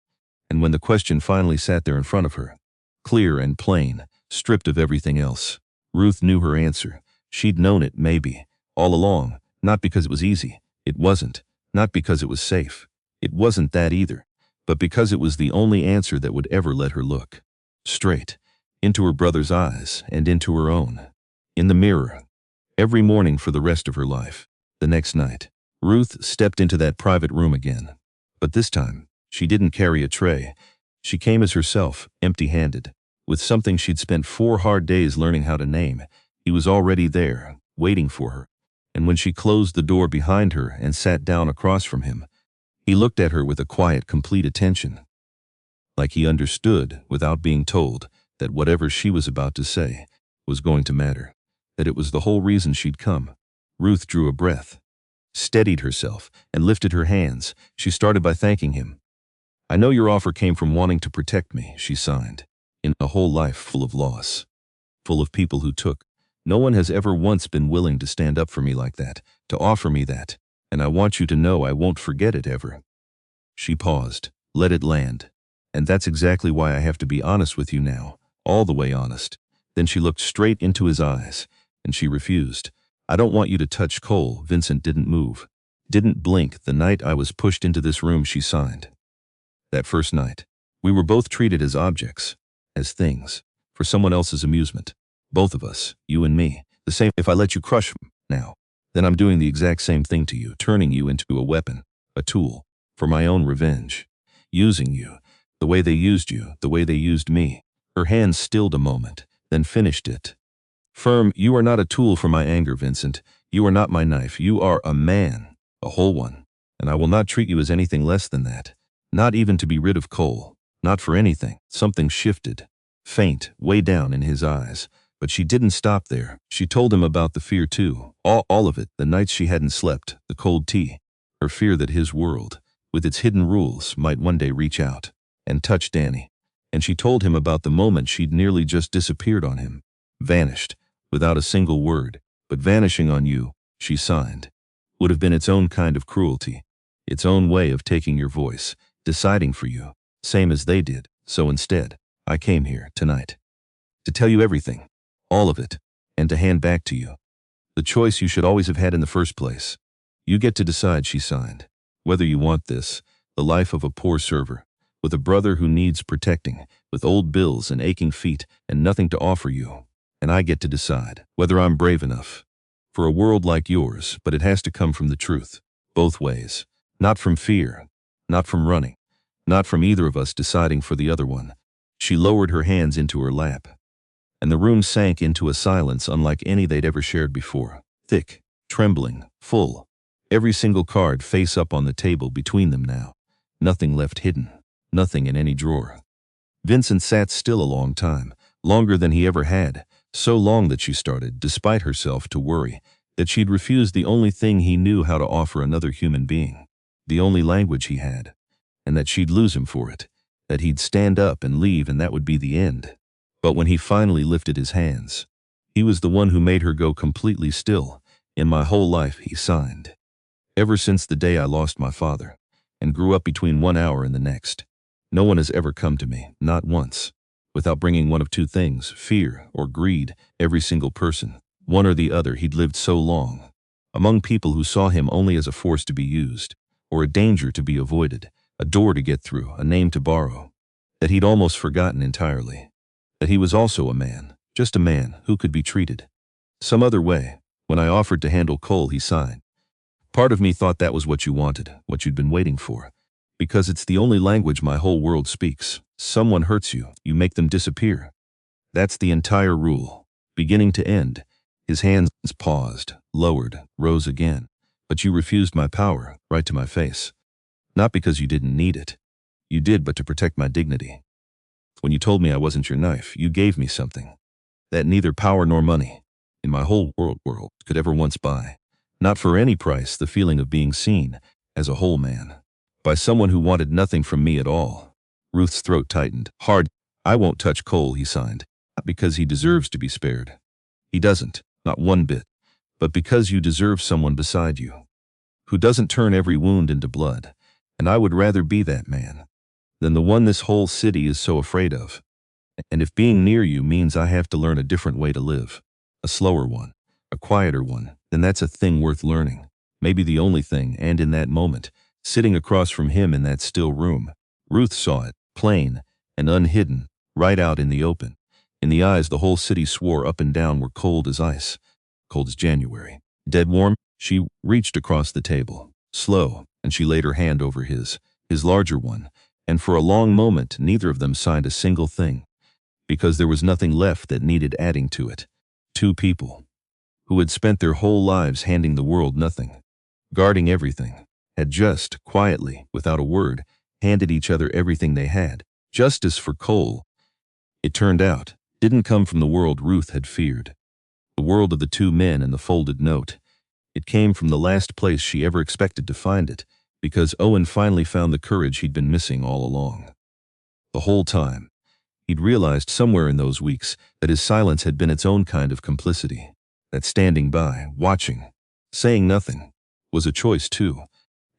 And when the question finally sat there in front of her, clear and plain, stripped of everything else, Ruth knew her answer. She'd known it, maybe, all along, not because it was easy. It wasn't. Not because it was safe. It wasn't that either. But because it was the only answer that would ever let her look straight into her brother's eyes and into her own, in the mirror, every morning for the rest of her life. The next night, Ruth stepped into that private room again. But this time, she didn't carry a tray. She came as herself, empty-handed, with something she'd spent 4 hard days learning how to name. He was already there, waiting for her. And when she closed the door behind her and sat down across from him, he looked at her with a quiet, complete attention, like he understood, without being told, that whatever she was about to say was going to matter, that it was the whole reason she'd come. Ruth drew a breath, steadied herself, and lifted her hands. She started by thanking him. "I know your offer came from wanting to protect me," she signed. "In a whole life full of loss, full of people who took, no one has ever once been willing to stand up for me like that, to offer me that, and I want you to know I won't forget it ever." She paused, let it land. "And that's exactly why I have to be honest with you now, all the way honest." Then she looked straight into his eyes, and she refused. "I don't want you to touch Cole." Vincent didn't move, didn't blink. "The night I was pushed into this room," she signed. "That first night, we were both treated as objects, as things, for someone else's amusement. Both of us, you and me, the same. If I let you crush him now, then I'm doing the exact same thing to you, turning you into a weapon, a tool, for my own revenge, using you, the way they used you, the way they used me." Her hands stilled a moment, then finished it. "Firm, you are not a tool for my anger, Vincent. You are not my knife. You are a man, a whole one, and I will not treat you as anything less than that. Not even to be rid of Cole, not for anything." Something shifted, faint, way down in his eyes. But she didn't stop there. She told him about the fear too, all of it, the nights she hadn't slept, the cold tea, her fear that his world, with its hidden rules, might one day reach out and touch Danny. And she told him about the moment she'd nearly just disappeared on him, vanished, without a single word. But vanishing on you, she signed, would have been its own kind of cruelty, its own way of taking your voice, deciding for you, same as they did. So instead, I came here tonight to tell you everything, all of it, and to hand back to you The choice you should always have had in the first place. You get to decide, she signed, whether you want this, the life of a poor server, with a brother who needs protecting, with old bills and aching feet and nothing to offer you. And I get to decide whether I'm brave enough for a world like yours, but it has to come from the truth, both ways. Not from fear, not from running, not from either of us deciding for the other one. She lowered her hands into her lap, and the room sank into a silence unlike any they'd ever shared before. Thick, trembling, full. Every single card face up on the table between them now. Nothing left hidden, nothing in any drawer. Vincent sat still a long time, longer than he ever had, so long that she started, despite herself, to worry that she'd refused the only thing he knew how to offer another human being, the only language he had, and that she'd lose him for it, that he'd stand up and leave and that would be the end. But when he finally lifted his hands, he was the one who made her go completely still. In my whole life, he signed. Ever since the day I lost my father, and grew up between 1 hour and the next, no one has ever come to me, not once, without bringing one of two things, fear or greed. Every single person, one or the other. He'd lived so long, among people who saw him only as a force to be used, or a danger to be avoided, a door to get through, a name to borrow, that he'd almost forgotten entirely. That he was also a man, just a man, who could be treated some other way. When I offered to handle Cole, he signed. Part of me thought that was what you wanted, what you'd been waiting for. Because it's the only language my whole world speaks. Someone hurts you, you make them disappear. That's the entire rule, beginning to end. His hands paused, lowered, rose again. But you refused my power, right to my face. Not because you didn't need it. You did, but to protect my dignity. When you told me I wasn't your knife, you gave me something that neither power nor money in my whole world could ever once buy. Not for any price, the feeling of being seen as a whole man by someone who wanted nothing from me at all. Ruth's throat tightened hard. I won't touch Cole, he signed. Not because he deserves to be spared. He doesn't, not one bit. But because you deserve someone beside you who doesn't turn every wound into blood. And I would rather be that man than the one this whole city is so afraid of. And if being near you means I have to learn a different way to live, a slower one, a quieter one, then that's a thing worth learning. Maybe the only thing. And in that moment, sitting across from him in that still room, Ruth saw it, plain and unhidden, right out in the open. In the eyes the whole city swore up and down were cold as ice, cold as January. Dead warm. She reached across the table, slow, and she laid her hand over his larger one, and for a long moment neither of them signed a single thing, because there was nothing left that needed adding to it. Two people who had spent their whole lives handing the world nothing, guarding everything, had just, quietly, without a word, handed each other everything they had. Justice for Cole, it turned out, didn't come from the world Ruth had feared, the world of the two men and the folded note. It came from the last place she ever expected to find it, because Owen finally found the courage he'd been missing all along. The whole time, he'd realized somewhere in those weeks that his silence had been its own kind of complicity, that standing by, watching, saying nothing, was a choice too,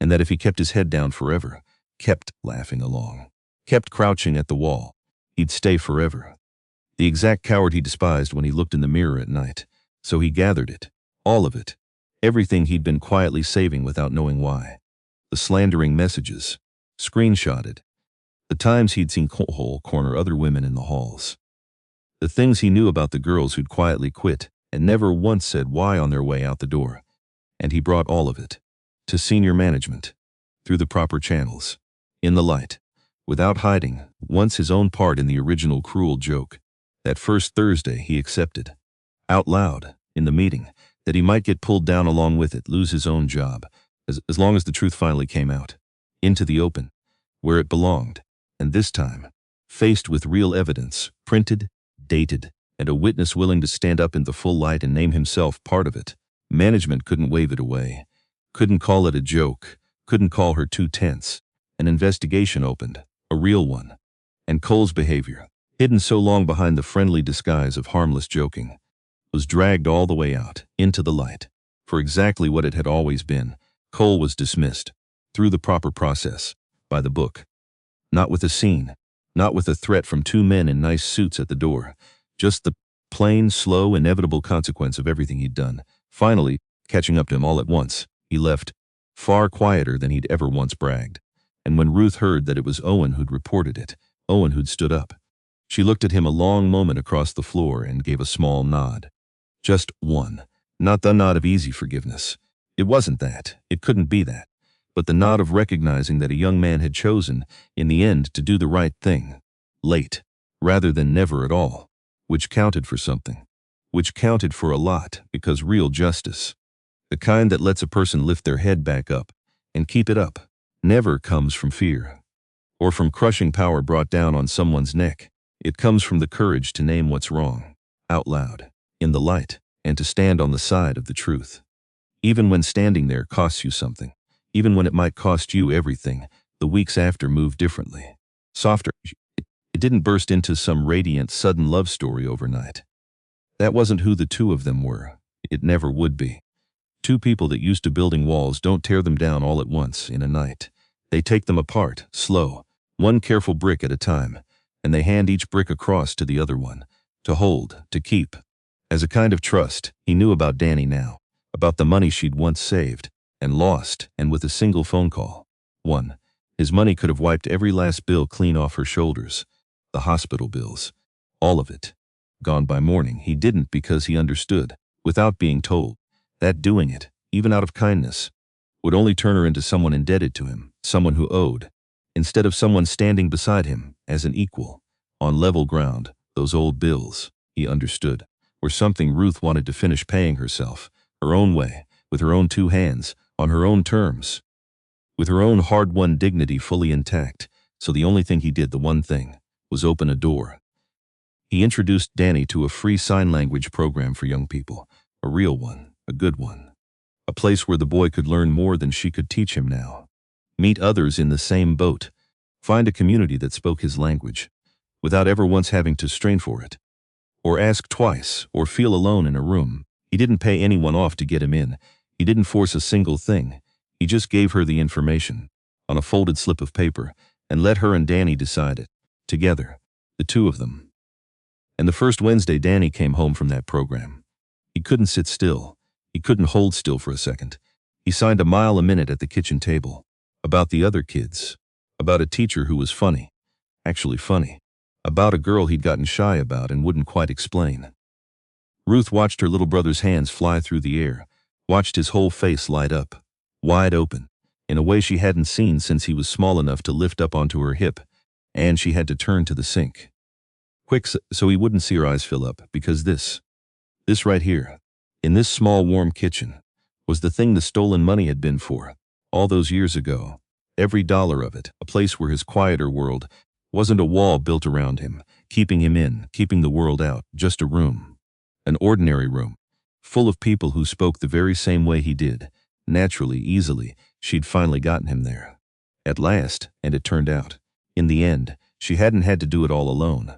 and that if he kept his head down forever, kept laughing along, kept crouching at the wall, he'd stay forever. The exact coward he despised when he looked in the mirror at night. So he gathered it, all of it, everything he'd been quietly saving without knowing why. The slandering messages, screenshotted, the times he'd seen Cole corner other women in the halls, the things he knew about the girls who'd quietly quit and never once said why on their way out the door. And he brought all of it to senior management, through the proper channels, in the light, without hiding, once his own part in the original cruel joke. That first Thursday he accepted, out loud, in the meeting, that he might get pulled down along with it, lose his own job, as long as the truth finally came out, into the open, where it belonged. And this time, faced with real evidence, printed, dated, and a witness willing to stand up in the full light and name himself part of it, management couldn't wave it away, couldn't call it a joke, couldn't call her too tense. An investigation opened, a real one. And Cole's behavior, hidden so long behind the friendly disguise of harmless joking, was dragged all the way out, into the light. For exactly what it had always been, Cole was dismissed, through the proper process, by the book. Not with a scene, not with a threat from two men in nice suits at the door, just the plain, slow, inevitable consequence of everything he'd done, Finally, catching up to him all at once, he left, far quieter than he'd ever once bragged. And when Ruth heard that it was Owen who'd reported it, Owen who'd stood up, she looked at him a long moment across the floor and gave a small nod. Just one. Not the nod of easy forgiveness. It wasn't that. It couldn't be that. But the nod of recognizing that a young man had chosen, in the end, to do the right thing. Late, rather than never at all. Which counted for something. Which counted for a lot, because real justice, the kind that lets a person lift their head back up, and keep it up, never comes from fear. Or from crushing power brought down on someone's neck. It comes from the courage to name what's wrong, out loud, in the light, and to stand on the side of the truth. Even when standing there costs you something, even when it might cost you everything, the weeks after move differently. Softer. It didn't burst into some radiant, sudden love story overnight. That wasn't who the two of them were. It never would be. Two people that used to building walls don't tear them down all at once in a night. They take them apart, slow, one careful brick at a time, and they hand each brick across to the other one, to hold, to keep. As a kind of trust, he knew about Danny now, about the money she'd once saved, and lost, and with a single phone call. His money could have wiped every last bill clean off her shoulders. The hospital bills. All of it. Gone by morning. He didn't because he understood, without being told, that doing it, even out of kindness, would only turn her into someone indebted to him, someone who owed, instead of someone standing beside him as an equal, on level ground. Those old bills, he understood, were something Ruth wanted to finish paying herself, her own way, with her own two hands, on her own terms, with her own hard-won dignity fully intact. So the only thing he did, the one thing, was open a door. He introduced Danny to a free sign language program for young people, a real one, a good one. A place where the boy could learn more than she could teach him now. Meet others in the same boat. Find a community that spoke his language, without ever once having to strain for it, or ask twice, or feel alone in a room. He didn't pay anyone off to get him in. He didn't force a single thing. He just gave her the information, on a folded slip of paper, and let her and Danny decide it, together, the two of them. And the first Wednesday Danny came home from that program, he couldn't sit still. He couldn't hold still for a second. He signed a mile a minute at the kitchen table. About the other kids. About a teacher who was funny. Actually funny. About a girl he'd gotten shy about and wouldn't quite explain. Ruth watched her little brother's hands fly through the air, watched his whole face light up, wide open, in a way she hadn't seen since he was small enough to lift up onto her hip, and she had to turn to the sink. Quick, so he wouldn't see her eyes fill up, because this right here, in this small warm kitchen, was the thing the stolen money had been for, all those years ago. Every dollar of it, a place where his quieter world wasn't a wall built around him, keeping him in, keeping the world out, just a room. An ordinary room, full of people who spoke the very same way he did, naturally, easily. She'd finally gotten him there. At last, and it turned out, in the end, she hadn't had to do it all alone.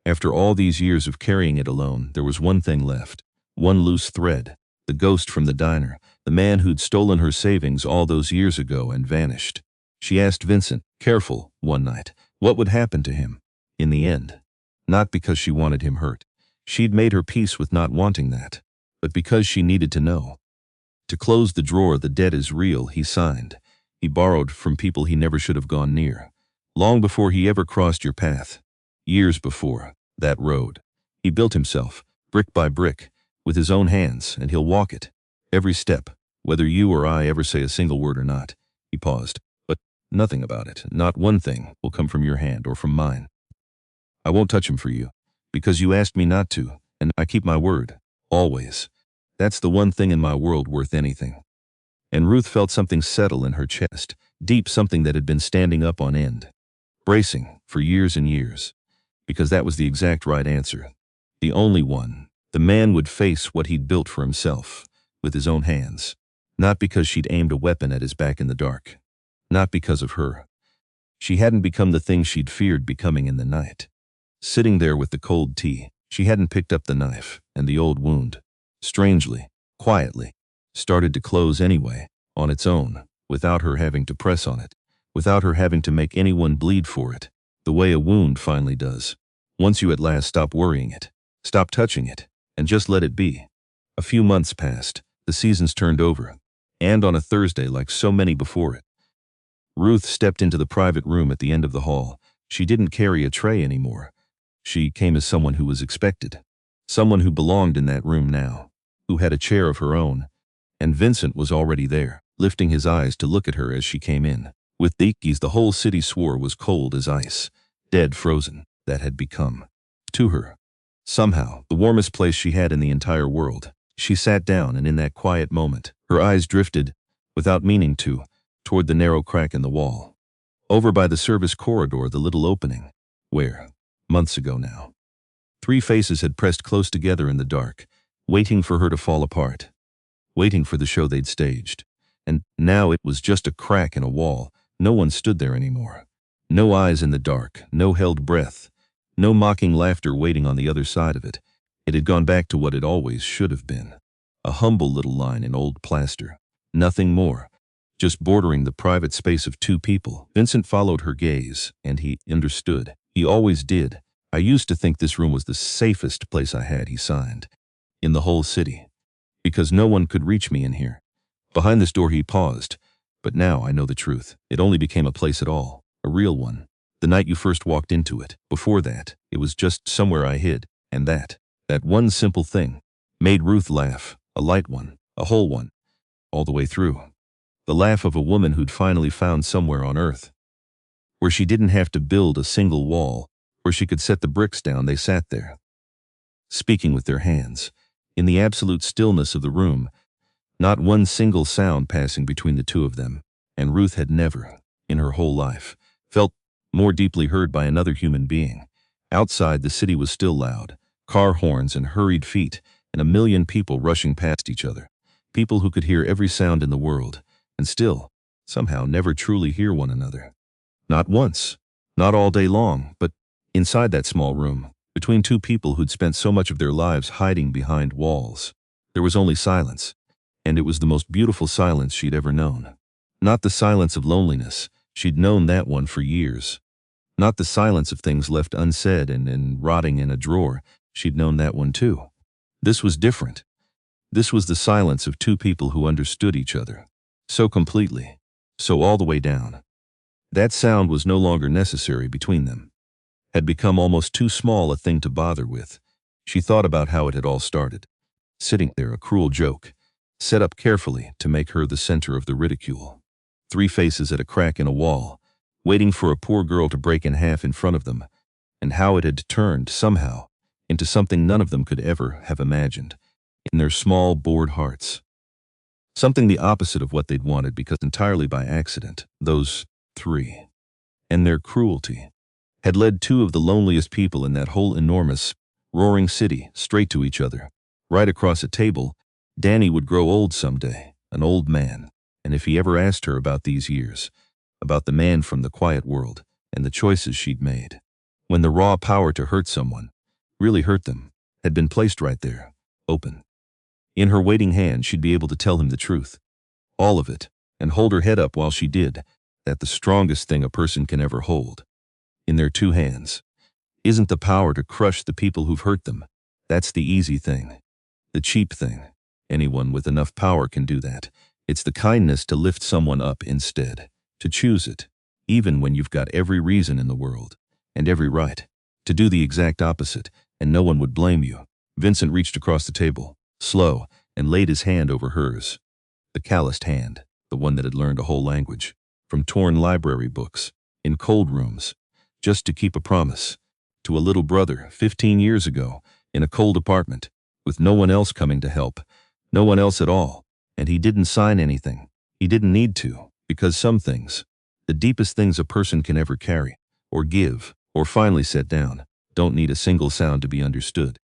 After all these years of carrying it alone, there was one thing left, one loose thread, the ghost from the diner, the man who'd stolen her savings all those years ago and vanished. She asked Vincent, careful, one night, what would happen to him, in the end. Not because she wanted him hurt. She'd made her peace with not wanting that, but because she needed to know. To close the drawer, the debt is real, he signed. He borrowed from people he never should have gone near. Long before he ever crossed your path. Years before, that road. He built himself, brick by brick, with his own hands, and he'll walk it. Every step, whether you or I ever say a single word or not. He paused. But nothing about it, not one thing, will come from your hand or from mine. I won't touch him for you, because you asked me not to, and I keep my word. Always. That's the one thing in my world worth anything. And Ruth felt something settle in her chest, deep, something that had been standing up on end. Bracing, for years and years. Because that was the exact right answer. The only one. The man would face what he'd built for himself, with his own hands. Not because she'd aimed a weapon at his back in the dark. Not because of her. She hadn't become the thing she'd feared becoming in the night. Sitting there with the cold tea, she hadn't picked up the knife, and the old wound, strangely, quietly, started to close anyway, on its own, without her having to press on it, without her having to make anyone bleed for it, the way a wound finally does. Once you at last stop worrying it, stop touching it, and just let it be. A few months passed, The seasons turned over, and on a Thursday like so many before it, Ruth stepped into the private room at the end of the hall. She didn't carry a tray anymore. She came as someone who was expected, someone who belonged in that room now, who had a chair of her own, and Vincent was already there, lifting his eyes to look at her as she came in. With the keys the whole city swore was cold as ice, dead frozen, that had become, to her, somehow, the warmest place she had in the entire world. She sat down, and in that quiet moment, her eyes drifted, without meaning to, toward the narrow crack in the wall. Over by the service corridor, the little opening, where, months ago now, three faces had pressed close together in the dark, waiting for her to fall apart, waiting for the show they'd staged. And now it was just a crack in a wall. No one stood there anymore. No eyes in the dark, no held breath, no mocking laughter waiting on the other side of it. It had gone back to what it always should have been. A humble little line in old plaster. Nothing more. Just bordering the private space of two people. Vincent followed her gaze, and he understood. He always did. I used to think this room was the safest place I had, he signed, in the whole city. Because no one could reach me in here. Behind this door he paused. But now I know the truth. It only became a place at all. A real one. The night you first walked into it. Before that, it was just somewhere I hid. And that one simple thing, made Ruth laugh. A light one. A whole one. All the way through. The laugh of a woman who'd finally found somewhere on earth, where she didn't have to build a single wall, where she could set the bricks down. They sat there, speaking with their hands, in the absolute stillness of the room, not one single sound passing between the two of them. And Ruth had never, in her whole life, felt more deeply heard by another human being. Outside, the city was still loud, car horns and hurried feet, and a million people rushing past each other, people who could hear every sound in the world, and still, somehow, never truly hear one another. Not once, not all day long, but inside that small room, between two people who'd spent so much of their lives hiding behind walls, there was only silence, and it was the most beautiful silence she'd ever known. Not the silence of loneliness, she'd known that one for years. Not the silence of things left unsaid and rotting in a drawer, she'd known that one too. This was different. This was the silence of two people who understood each other. So completely, so all the way down. That sound was no longer necessary between them. Had become almost too small a thing to bother with. She thought about how it had all started. Sitting there, a cruel joke, set up carefully to make her the center of the ridicule. Three faces at a crack in a wall, waiting for a poor girl to break in half in front of them, and how it had turned, somehow, into something none of them could ever have imagined, in their small, bored hearts. Something the opposite of what they'd wanted, because entirely by accident, those three, and their cruelty, had led two of the loneliest people in that whole enormous, roaring city straight to each other. Right across a table, Danny would grow old someday, an old man, and if he ever asked her about these years, about the man from the quiet world, and the choices she'd made, when the raw power to hurt someone, really hurt them, had been placed right there, open. In her waiting hand, she'd be able to tell him the truth, all of it, and hold her head up while she did, that the strongest thing a person can ever hold, in their two hands, isn't the power to crush the people who've hurt them. That's the easy thing, the cheap thing. Anyone with enough power can do that. It's the kindness to lift someone up instead, to choose it, even when you've got every reason in the world, and every right, to do the exact opposite, and no one would blame you. Vincent reached across the table, slow, and laid his hand over hers. The calloused hand, the one that had learned a whole language, from torn library books, in cold rooms, just to keep a promise, to a little brother 15 years ago, in a cold apartment, with no one else coming to help, no one else at all, and he didn't sign anything. He didn't need to, because some things, the deepest things a person can ever carry, or give, or finally set down, don't need a single sound to be understood.